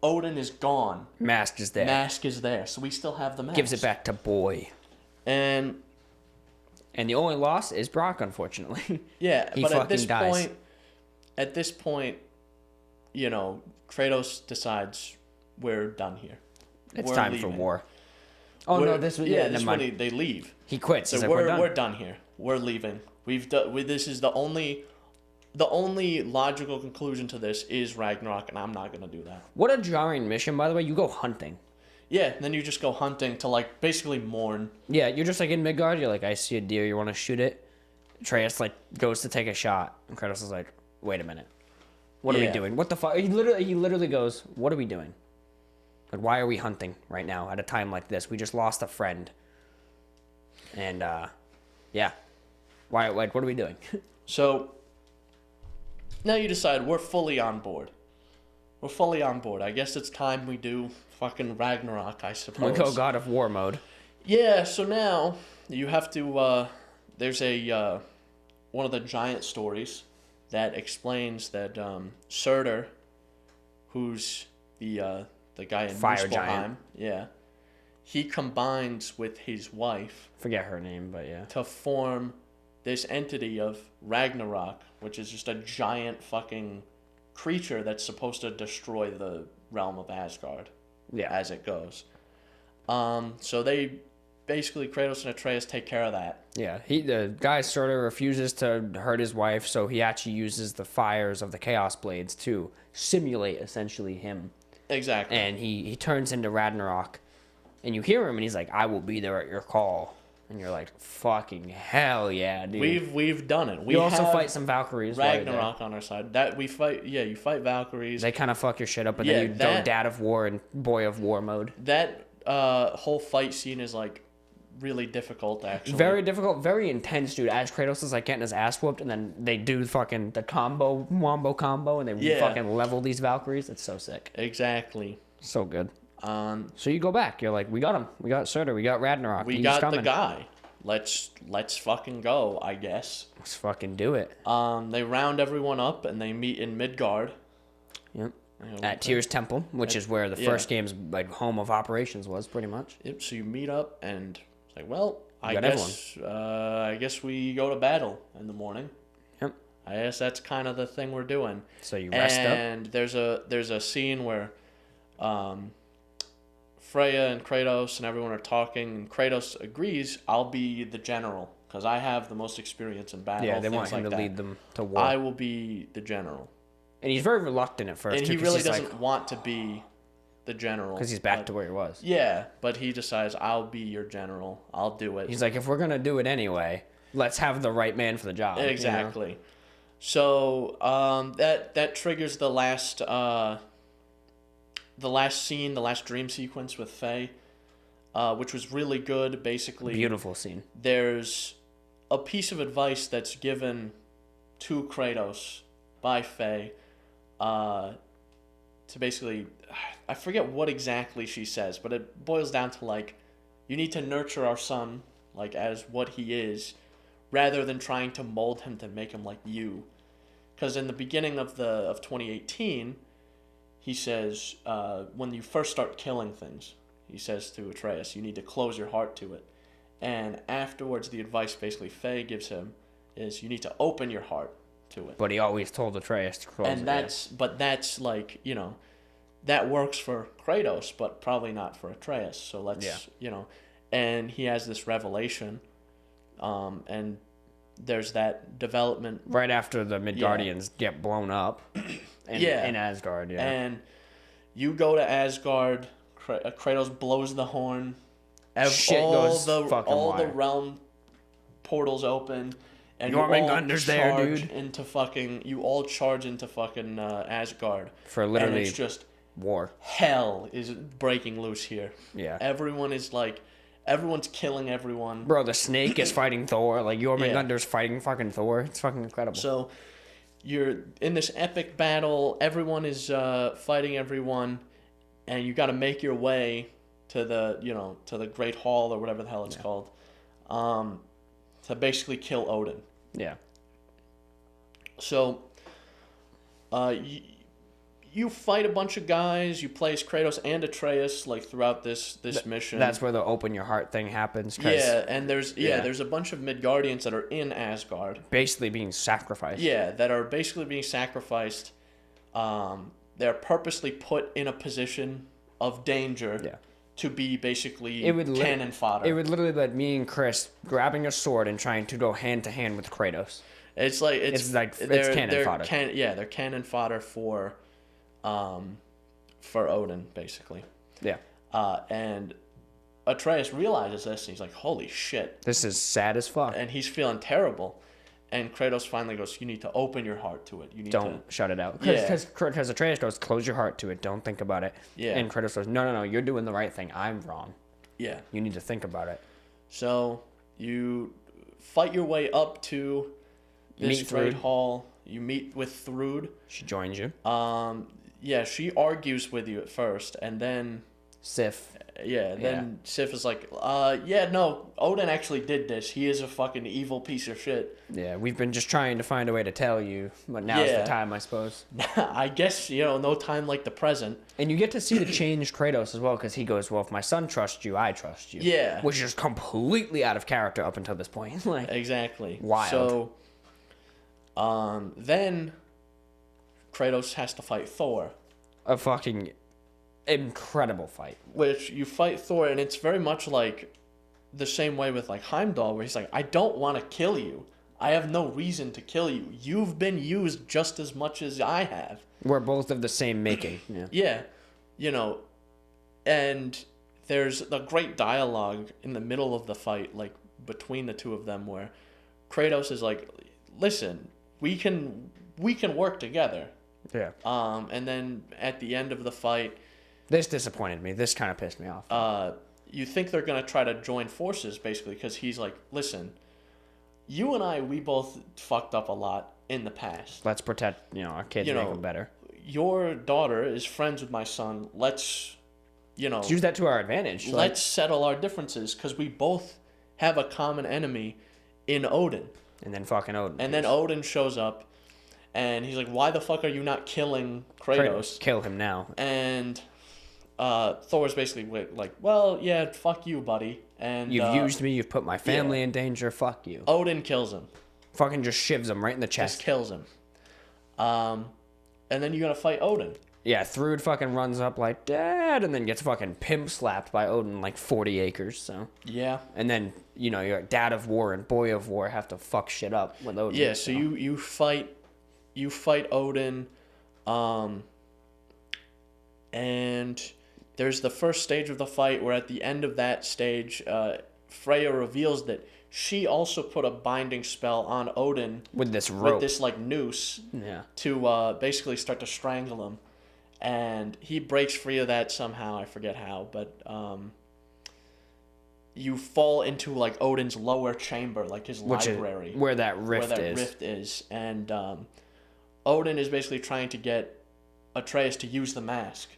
Odin is gone. Mask is there. So we still have the mask. Gives it back to boy. And the only loss is Brock, unfortunately. Yeah, he but fucking dies. At this point, Kratos decides we're done here. We're time leaving. For war. Oh no, this was this is when they leave. He quits. So we're done here. We're leaving. This is the only logical conclusion to this is Ragnarok, and I'm not gonna do that. What a jarring mission, by the way. You go hunting. Yeah, and then you just go hunting to like basically mourn. Yeah, you're just like in Midgard. You're like, I see a deer. You want to shoot it? Atreus like goes to take a shot, and Kratos is like, wait a minute. What are we doing? What the fuck? He literally goes, what are we doing? Like, why are we hunting right now at a time like this? We just lost a friend. And why? Like, what are we doing? So now you decide we're fully on board. I guess it's time we do fucking Ragnarok, I suppose. We go God of War mode. Yeah, so now you have to, there's one of the giant stories that explains that Surtur, who's the guy in Fire Muspelheim, giant. yeah, he combines with his wife. Forget her name, but yeah. To form this entity of Ragnarok, which is just a giant fucking creature that's supposed to destroy the realm of Asgard. Yeah. As it goes. So they basically, Kratos and Atreus take care of that. Yeah, the guy sort of refuses to hurt his wife, so he actually uses the fires of the Chaos Blades to simulate essentially him. Exactly. And he turns into Ragnarok, and you hear him, and he's like, I will be there at your call. And you're like, fucking hell yeah, dude. We've done it. We You also have fight some Valkyries. Ragnarok on our side. That we fight. Yeah, you fight Valkyries. They kind of fuck your shit up, and Yeah, then you go Dad of War and Boy of War mode. That whole fight scene is like really difficult, actually. Very difficult, very intense, dude. As Kratos is like getting his ass whooped, and then they do fucking the wombo combo, and they fucking level these Valkyries. It's so sick. Exactly. So good. So you go back. You're like, we got him. We got Surtur. We got Ragnarok. We He's got coming. the guy. Let's fucking go, I guess. Let's fucking do it. They round everyone up and they meet in Midgard. Yep. At Tyr's Temple, which is where the first game's like home of operations was, pretty much. Yep. So you meet up and it's like, well, I guess we go to battle in the morning. Yep. I guess that's kind of the thing we're doing. So you rest up. And there's a scene where, Freya and Kratos and everyone are talking, and Kratos agrees, I'll be the general, because I have the most experience in battle. Yeah, they want him to lead them to war. I will be the general. And he's very reluctant at first. And he really doesn't want to be the general. Because he's back to where he was. Yeah, but he decides, I'll be your general. I'll do it. He's like, if we're going to do it anyway, let's have the right man for the job. Exactly. You know? So that triggers the last scene, the last dream sequence with Faye, which was really good. Basically, beautiful scene. There's a piece of advice that's given to Kratos by Faye, to basically, I forget what exactly she says, but it boils down to like, you need to nurture our son like as what he is, rather than trying to mold him to make him like you. Because in the beginning of 2018. He says, when you first start killing things, he says to Atreus, you need to close your heart to it. And afterwards, the advice basically Faye gives him is you need to open your heart to it. But he always told Atreus to close it. But that's like, that works for Kratos, but probably not for Atreus. So let's, and he has this revelation, and there's that development. Right after the Midgardians get blown up. In Asgard, yeah. And you go to Asgard, Kratos blows the horn, all the realm portals open, and you all charge into fucking Asgard. For literally and it's just war. Hell is breaking loose here. Yeah. Everyone's killing everyone. Bro, the snake is fighting Thor. Like, Jormungandr's fighting fucking Thor. It's fucking incredible. So you're in this epic battle. Everyone is fighting everyone, and you got to make your way to the Great Hall or whatever the hell it's called, to basically kill Odin. Yeah. So, you fight a bunch of guys. You play as Kratos and Atreus like throughout this mission. That's where the open your heart thing happens. Yeah, and there's a bunch of Midgardians that are in Asgard, basically being sacrificed. Yeah, that are basically being sacrificed. They're purposely put in a position of danger. Yeah. To be basically cannon fodder. It would literally be like me and Chris grabbing a sword and trying to go hand to hand with Kratos. It's cannon fodder. They're cannon fodder for Odin, basically. Yeah. And Atreus realizes this, and he's like, holy shit. This is sad as fuck. And he's feeling terrible. And Kratos finally goes, you need to open your heart to it. Don't shut it out. Because Atreus goes, close your heart to it. Don't think about it. Yeah. And Kratos goes, no, you're doing the right thing. I'm wrong. Yeah. You need to think about it. So you fight your way up to this great hall. You meet with Thrud. She joins you. Yeah, she argues with you at first, and then Sif. Then Sif is like, no, Odin actually did this. He is a fucking evil piece of shit. Yeah, we've been just trying to find a way to tell you, but now's the time, I suppose. I guess, no time like the present. And you get to see the changed Kratos as well, because he goes, well, if my son trusts you, I trust you. Yeah. Which is completely out of character up until this point. Like, exactly. Wild. So, then Kratos has to fight Thor. A fucking incredible fight. Which you fight Thor, and it's very much like the same way with like Heimdall, where he's like, I don't want to kill you. I have no reason to kill you. You've been used just as much as I have. We're both of the same making. Yeah. And there's a great dialogue in the middle of the fight, like between the two of them where Kratos is like, listen, we can work together. Yeah. And then at the end of the fight, this disappointed me. This kind of pissed me off. You think they're going to try to join forces, basically, because he's like, listen, you and I, we both fucked up a lot in the past. Let's protect, our kids, make them better. Your daughter is friends with my son. Let's use that to our advantage. Let's settle our differences, because we both have a common enemy in Odin. And then fucking Odin. And then Odin shows up, and he's like, why the fuck are you not killing Kratos? Kill him now. And Thor's basically like, well, yeah, fuck you, buddy. And you've used me, you've put my family in danger, fuck you. Odin kills him. Fucking just shivs him right in the chest. Just kills him. And then you're gonna fight Odin. Yeah, Thrud fucking runs up like, Dad, and then gets fucking pimp slapped by Odin like 40 acres, so. Yeah. And then, your Dad of War and Boy of War have to fuck shit up with Odin. Yeah, so you fight Odin, and there's the first stage of the fight where at the end of that stage, Freya reveals that she also put a binding spell on Odin with this rope, with this like noose, to basically start to strangle him, and he breaks free of that somehow. I forget how, but you fall into like Odin's lower chamber, like his library, where that rift is, and Odin is basically trying to get Atreus to use the mask.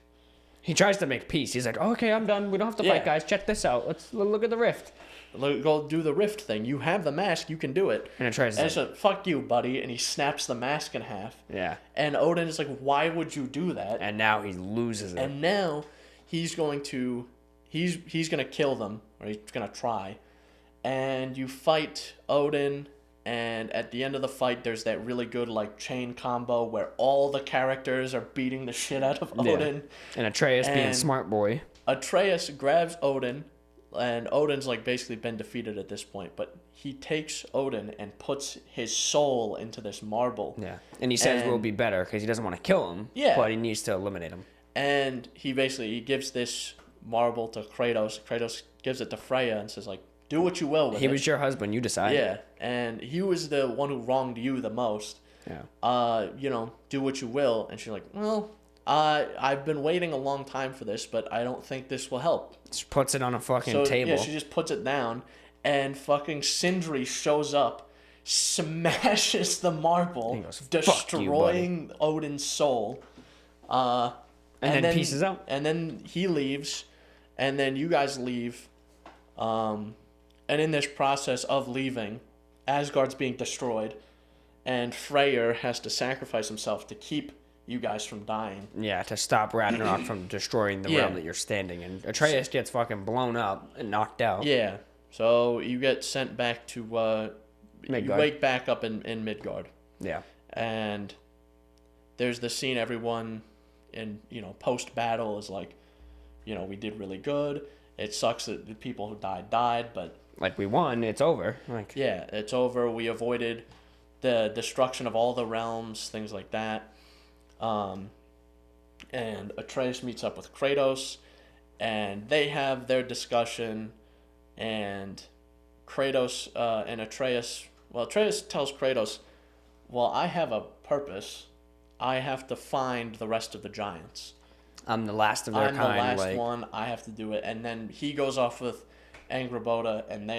He tries to make peace. He's like, okay, I'm done. We don't have to fight, guys. Check this out. Let's look at the rift. Go do the rift thing. You have the mask. You can do it. And Atreus is like, fuck you, buddy. And he snaps the mask in half. Yeah. And Odin is like, why would you do that? And now he loses it. And now he's going to kill them, or he's going to try. And you fight Odin, and at the end of the fight, there's that really good like chain combo where all the characters are beating the shit out of Odin. And Atreus being smart boy. Atreus grabs Odin, and Odin's like basically been defeated at this point, but he takes Odin and puts his soul into this marble. Yeah. And he says we'll be better because he doesn't want to kill him, but he needs to eliminate him. And he gives this marble to Kratos. Kratos gives it to Freya and says like, do what you will with it. He was your husband, you decided. Yeah, and he was the one who wronged you the most. Yeah. Do what you will. And she's like, well, I've been waiting a long time for this, but I don't think this will help. Just puts it on a fucking table. Yeah, she just puts it down, and fucking Sindri shows up, smashes the marble, goes, destroying Odin's soul. And then pieces out. And then he leaves, and then you guys leave. And in this process of leaving, Asgard's being destroyed, and Freyr has to sacrifice himself to keep you guys from dying. Yeah, to stop Ragnarok from destroying the realm that you're standing in. Atreus gets fucking blown up and knocked out. Yeah, so you get sent back to, Midgard. You wake back up in Midgard. Yeah. And there's the scene everyone in, post-battle is like, we did really good. It sucks that the people who died, but... Like, we won, it's over. Yeah, it's over. We avoided the destruction of all the realms, things like that. And Atreus meets up with Kratos, and they have their discussion, and Kratos and Atreus... Well, Atreus tells Kratos, well, I have a purpose. I have to find the rest of the giants. I'm the last of their kind. I'm the last one. I have to do it. And then he goes off with Angrboda, and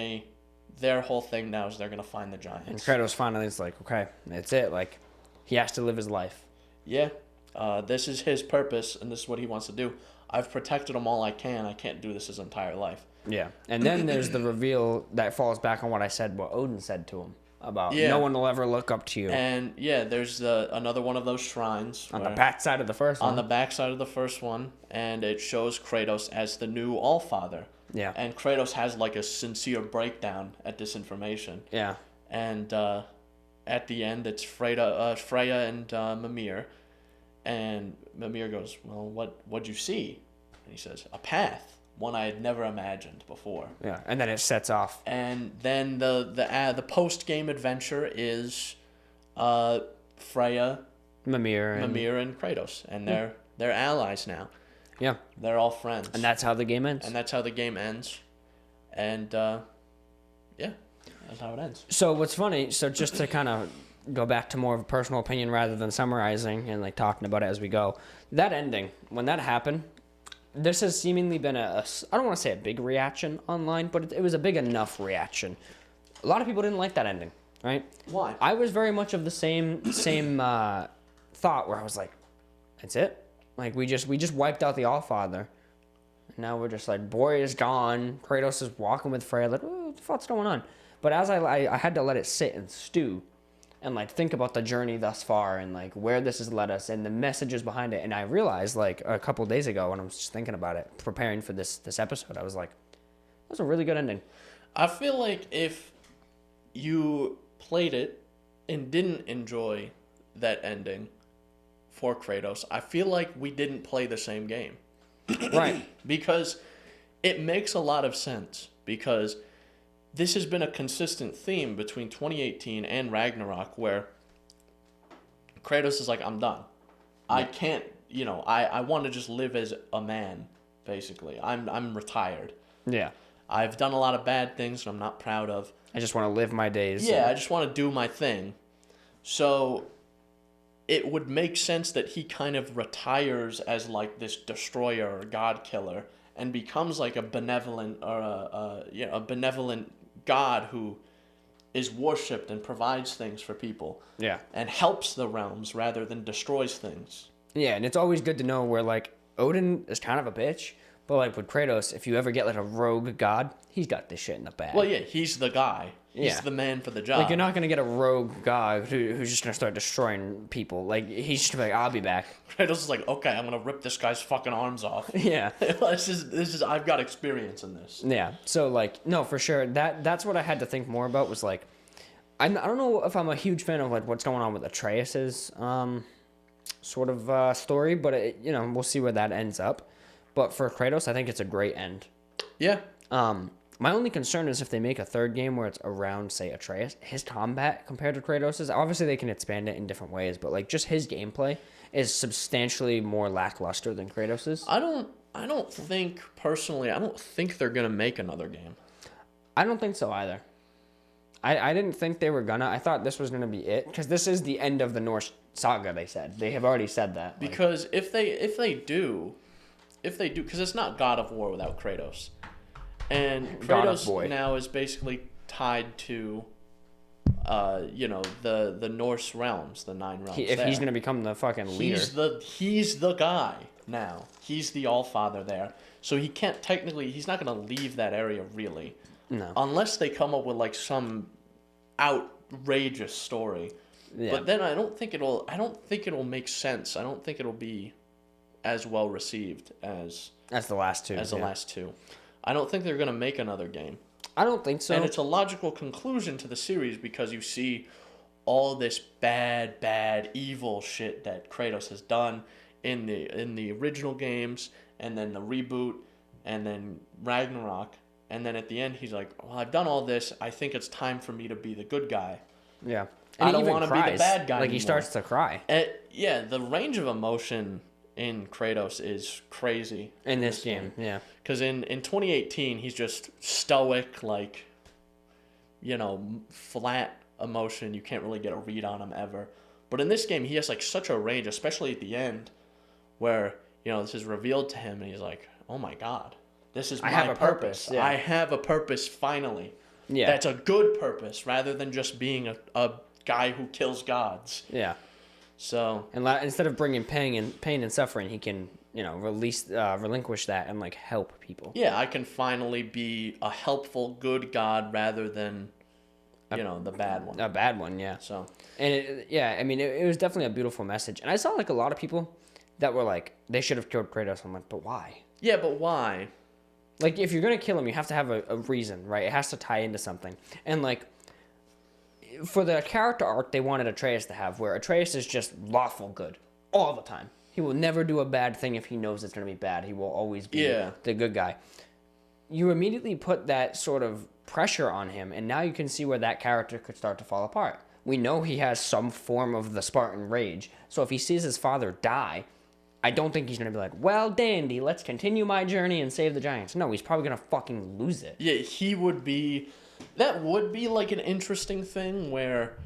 their whole thing now is they're going to find the giants. And Kratos finally is like, okay, that's it. Like, he has to live his life. Yeah. This is his purpose, and this is what he wants to do. I've protected him all I can. I can't do this his entire life. Yeah. And then there's the reveal that falls back on what I said, what Odin said to him. About no one will ever look up to you. And there's another one of those shrines. On the back side of the first one. On the back side of the first one. And it shows Kratos as the new Allfather. Yeah. And Kratos has like a sincere breakdown at this information. Yeah. And at the end, it's Freya and Mimir. And Mimir goes, well, what'd you see? And he says, a path. One I had never imagined before. Yeah, and then it sets off. And then the post-game adventure is Freya, Mimir, and Kratos. And they're allies now. Yeah. They're all friends. And that's how the game ends. And Yeah, that's how it ends. So what's funny, so just to kind of go back to more of a personal opinion rather than summarizing and like talking about it as we go, that ending, when that happened, this has seemingly been I don't want to say a big reaction online, but it was a big enough reaction. A lot of people didn't like that ending, right? Why? I was very much of the same thought where I was like, that's it? Like we just wiped out the Allfather. Now we're just like, boy is gone. Kratos is walking with Freya. Like, what the fuck's going on? But as I had to let it sit and stew and like think about the journey thus far and like where this has led us and the messages behind it. And I realized like a couple of days ago when I was just thinking about it, preparing for this episode, I was like, that was a really good ending. I feel like if you played it and didn't enjoy that ending for Kratos, I feel like we didn't play the same game. Right. Because it makes a lot of sense. Because this has been a consistent theme between 2018 and Ragnarok where Kratos is like, I'm done. I can't, I want to just live as a man, basically. I'm retired. Yeah. I've done a lot of bad things that I'm not proud of. I just want to live my days. Yeah, I just want to do my thing. So it would make sense that he kind of retires as like this destroyer or god killer and becomes like a benevolent or a benevolent god who is worshipped and provides things for people. Yeah. And helps the realms rather than destroys things. Yeah, and it's always good to know where like Odin is kind of a bitch, but like with Kratos, if you ever get like a rogue god, he's got this shit in the bag. Well, yeah, he's the guy. He's Yeah. the man for the job. Like, you're not going to get a rogue god who's just going to start destroying people. Like, he's just like, I'll be back. Kratos is like, okay, I'm going to rip this guy's fucking arms off. Yeah. this is I've got experience in this. Yeah. So, like, no, for sure. That's what I had to think more about was, like, I don't know if I'm a huge fan of, like, what's going on with Atreus's sort of story, but, we'll see where that ends up. But for Kratos, I think it's a great end. Yeah. My only concern is if they make a third game where it's around, say, Atreus, his combat compared to Kratos's, obviously they can expand it in different ways, but like just his gameplay is substantially more lackluster than Kratos's. I don't think personally, I don't think they're gonna make another game. I don't think so either. I didn't think they were gonna. I thought this was gonna be it because this is the end of the Norse saga. They said they have already said that. Because if they do, because it's not God of War without Kratos. And Kratos now is basically tied to, the Norse realms, the 9 realms. If he's gonna become the fucking leader, he's the guy now. He's the Allfather there. So he can't technically. He's not gonna leave that area really, no, unless they come up with like some outrageous story. Yeah. But then I don't think it'll make sense. I don't think it'll be as well received as the last two. I don't think they're going to make another game. I don't think so. And it's a logical conclusion to the series because you see all this bad, evil shit that Kratos has done in the original games, and then the reboot, and then Ragnarok, and then at the end he's like, well, I've done all this. I think it's time for me to be the good guy. Yeah. And I don't want to be the bad guy Like, anymore. he starts to cry. Yeah, the range of emotion in Kratos is crazy. In this game, yeah. Because in 2018, he's just stoic, like, flat emotion. You can't really get a read on him ever. But in this game, he has, like, such a range, especially at the end, where, this is revealed to him, and he's like, oh my god, this is my purpose. Yeah. I have a purpose, finally. Yeah. That's a good purpose, rather than just being a guy who kills gods. Yeah. So, and instead of bringing pain and suffering, he can, relinquish that and like help people. Yeah, I can finally be a helpful, good god rather than, the bad one. A bad one, yeah. So, and it was definitely a beautiful message. And I saw like a lot of people that were like, they should have killed Kratos. I'm like, but why? Yeah, but why? Like, if you're gonna kill him, you have to have a reason, right? It has to tie into something. And like, for the character arc they wanted Atreus to have, where Atreus is just lawful good all the time. He will never do a bad thing if he knows it's going to be bad. He will always be the good guy. You immediately put that sort of pressure on him, and now you can see where that character could start to fall apart. We know he has some form of the Spartan rage, so if he sees his father die, I don't think he's going to be like, well, dandy, let's continue my journey and save the giants. No, he's probably going to fucking lose it. Yeah, he would be That would be like an interesting thing where,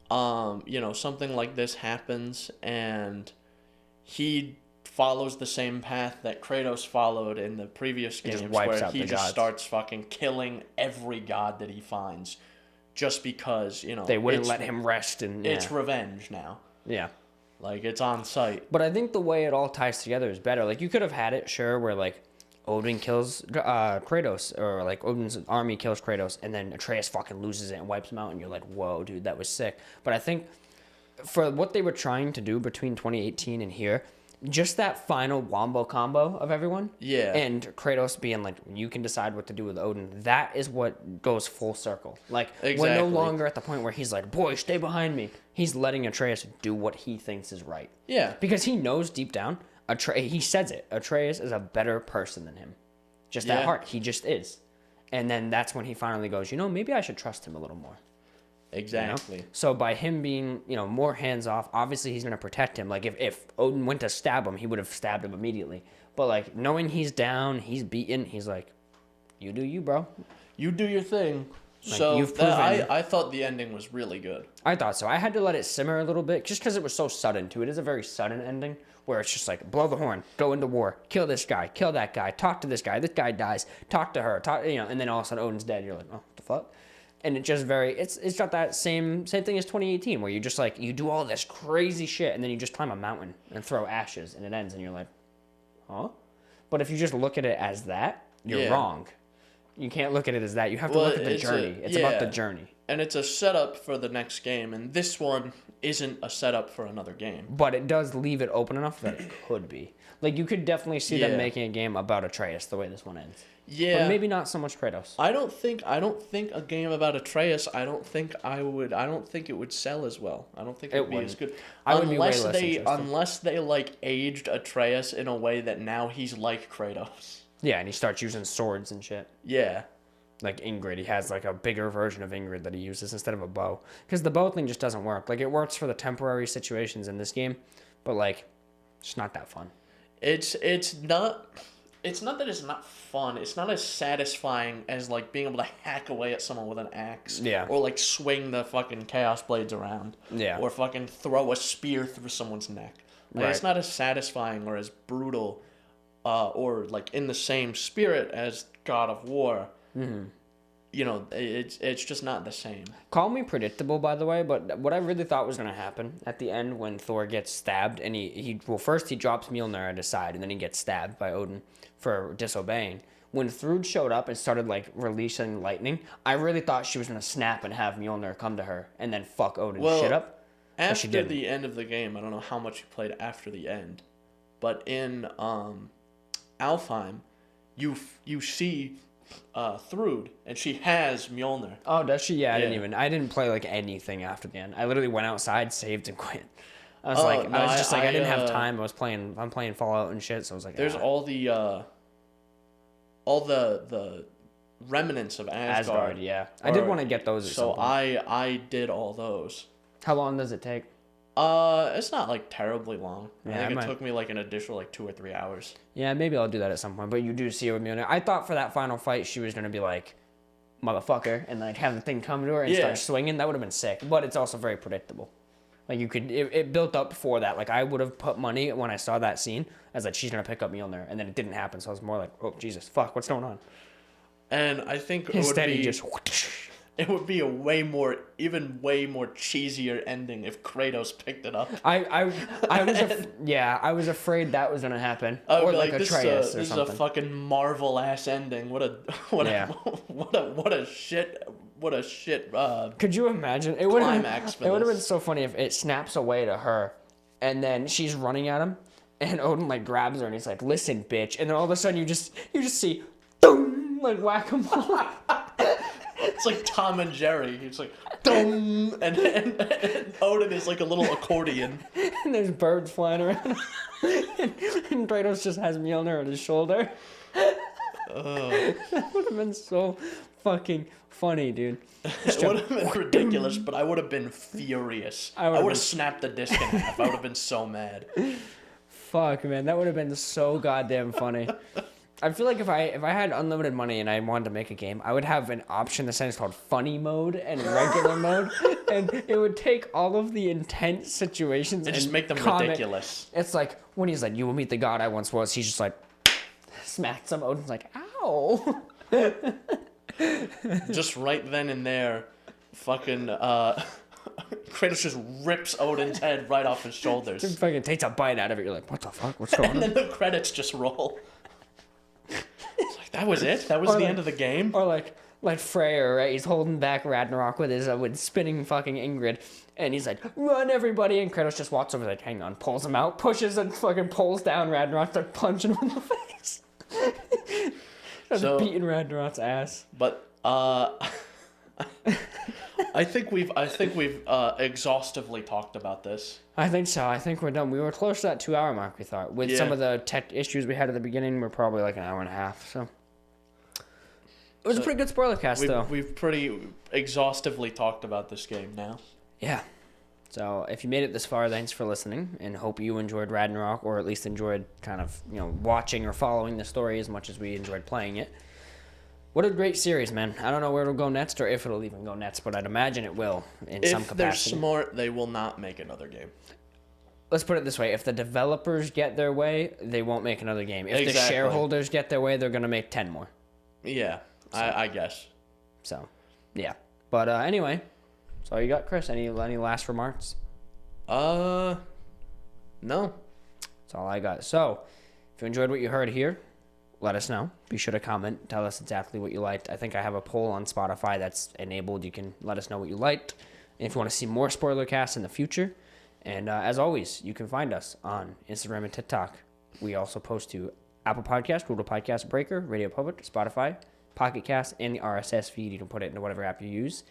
something like this happens and he follows the same path that Kratos followed in the previous games, where he just starts fucking killing every god that he finds, just because they wouldn't let him rest, and it's revenge now. Yeah. Like, it's on site. But I think the way it all ties together is better. Like, you could have had it, sure, where, like, Odin kills Kratos, or, like, Odin's army kills Kratos, and then Atreus fucking loses it and wipes him out, and you're like, whoa, dude, that was sick. But I think for what they were trying to do between 2018 and here, just that final wombo combo of everyone, and Kratos being like, you can decide what to do with Odin, that is what goes full circle. Like, we're no longer at the point where he's like, boy, stay behind me. He's letting Atreus do what he thinks is right. Yeah. Because he knows deep down, he says it, Atreus is a better person than him. Just at heart, he just is. And then that's when he finally goes, maybe I should trust him a little more. Exactly. So by him being, more hands off, obviously he's going to protect him. Like, if Odin went to stab him, he would have stabbed him immediately. But, like, knowing he's down, he's beaten, he's like, you do you, bro. You do your thing. Like, so you've proven... I thought the ending was really good. I thought so. I had to let it simmer a little bit, just because it was so sudden, too. It is a very sudden ending, where it's just like, blow the horn, go into war, kill this guy, kill that guy, talk to this guy dies, talk to her, and then all of a sudden Odin's dead. You're like, oh, what the fuck? And it just it's got that same thing as 2018, where you just like, you do all this crazy shit, and then you just climb a mountain and throw ashes, and it ends, and you're like, huh? But if you just look at it as that, you're wrong. You can't look at it as that. You have to look at the journey. It's about the journey. And it's a setup for the next game, and this one isn't a setup for another game. But it does leave it open enough that it could be. Like, you could definitely see them making a game about Atreus the way this one ends. Yeah. But maybe not so much Kratos. I don't think a game about Atreus, I don't think it would sell as well. I don't think it would be as good. Unless they like aged Atreus in a way that now he's like Kratos. Yeah, and he starts using swords and shit. Yeah. Like Ingrid, he has like a bigger version of Ingrid that he uses instead of a bow. Because the bow thing just doesn't work. Like, it works for the temporary situations in this game, but like, it's not that fun. It's not that it's not fun. It's not as satisfying as like being able to hack away at someone with an axe. Yeah. Or like swing the fucking chaos blades around. Yeah. Or fucking throw a spear through someone's neck. Like, it's not as satisfying or as brutal, or like in the same spirit as God of War. Mm-hmm. It's just not the same. Call me predictable, by the way, but what I really thought was going to happen at the end when Thor gets stabbed, and first he drops Mjolnir at his side, and then he gets stabbed by Odin for disobeying. When Thrud showed up and started like releasing lightning, I really thought she was going to snap and have Mjolnir come to her and then fuck Odin shit up. After the end of the game, I don't know how much you played after the end, but in Alfheim, you see Thrud, and she has Mjolnir. Oh, does she? Yeah, I didn't play like anything after the end. I literally went outside, saved, and quit. I didn't have time. I'm playing Fallout and shit, so I was like, there's all the remnants of Asgard. Yeah. I did want to get those at some point. I did all those. How long does it take? It's not like terribly long. Yeah, I think it took me like an additional like 2 or 3 hours. Yeah, maybe I'll do that at some point. But you do see her with Mjolnir. I thought for that final fight she was gonna be like, motherfucker, and like have the thing come to her and start swinging. That would have been sick. But it's also very predictable. Like, it built up before that. Like, I would have put money when I saw that scene as like, she's gonna pick up Mjolnir, and then it didn't happen. So I was more like, oh Jesus, fuck, what's going on? And I think it would be a way more cheesier ending if Kratos picked it up. I was afraid that was gonna happen. Or like Atreus or something. This is a fucking Marvel ass ending. What a shit. Could you imagine? It would have been so funny if it snaps away to her, and then she's running at him, and Odin like grabs her and he's like, "Listen, bitch," and then all of a sudden you just see, boom, like whack-a-mole. It's like Tom and Jerry. It's like, dum, and Odin is like a little accordion. And there's birds flying around. and Kratos just has Mjolnir on his shoulder. That would have been so fucking funny, dude. It would have been ridiculous, but I would have been furious. I would have snapped the disc in half. I would have been so mad. Fuck, man. That would have been so goddamn funny. I feel like if I had unlimited money and I wanted to make a game, I would have an option that says called funny mode and regular mode, and it would take all of the intense situations and just make them ridiculous. It's like when he's like, "You will meet the god I once was." He's just like, smacks him. Odin's like, "Ow!" Just right then and there, fucking Kratos just rips Odin's head right off his shoulders. Just fucking takes a bite out of it. You're like, "What the fuck? What's going on?" And then the credits just roll. It's like, that was it? That was the end of the game? Or like Freyr, right? He's holding back Ragnarok with his with spinning fucking Ingrid, and he's like, "Run, everybody!" And Kratos just walks over, like, "Hang on," pulls him out, pushes and fucking pulls down Ragnarok, like punching him in the face. Just beating Ragnarok's ass. But I think we've exhaustively talked about this. I think so. I think we're done. We were close to that 2-hour mark, we thought. With some of the tech issues we had at the beginning, we're probably like an hour and a half. So it was a pretty good spoiler cast, though. We've pretty exhaustively talked about this game now. Yeah. So if you made it this far, thanks for listening, and hope you enjoyed Ragnarok, or at least enjoyed kind of, watching or following the story as much as we enjoyed playing it. What a great series, man. I don't know where it'll go next or if it'll even go next, but I'd imagine it will in some capacity. If they're smart, they will not make another game. Let's put it this way. If the developers get their way, they won't make another game. If the shareholders get their way, they're going to make 10 more. Yeah, so, I guess. So, yeah. But anyway, that's all you got, Chris? Any last remarks? No. That's all I got. So, if you enjoyed what you heard here, let us know. Be sure to comment. Tell us exactly what you liked. I think I have a poll on Spotify that's enabled. You can let us know what you liked. And if you want to see more spoiler casts in the future. And as always, you can find us on Instagram and TikTok. We also post to Apple Podcast, Google Podcast, Breaker, Radio Public, Spotify, Pocket Cast, and the RSS feed. You can put it into whatever app you use.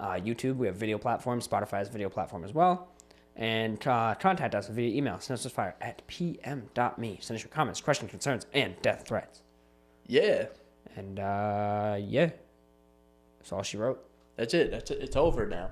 YouTube, we have video platforms. Spotify has a video platform as well. And contact us via email, synapsemisfire@pm.me. Send us your comments, questions, concerns, and death threats. Yeah. And, yeah. That's all she wrote. That's it. It's over now.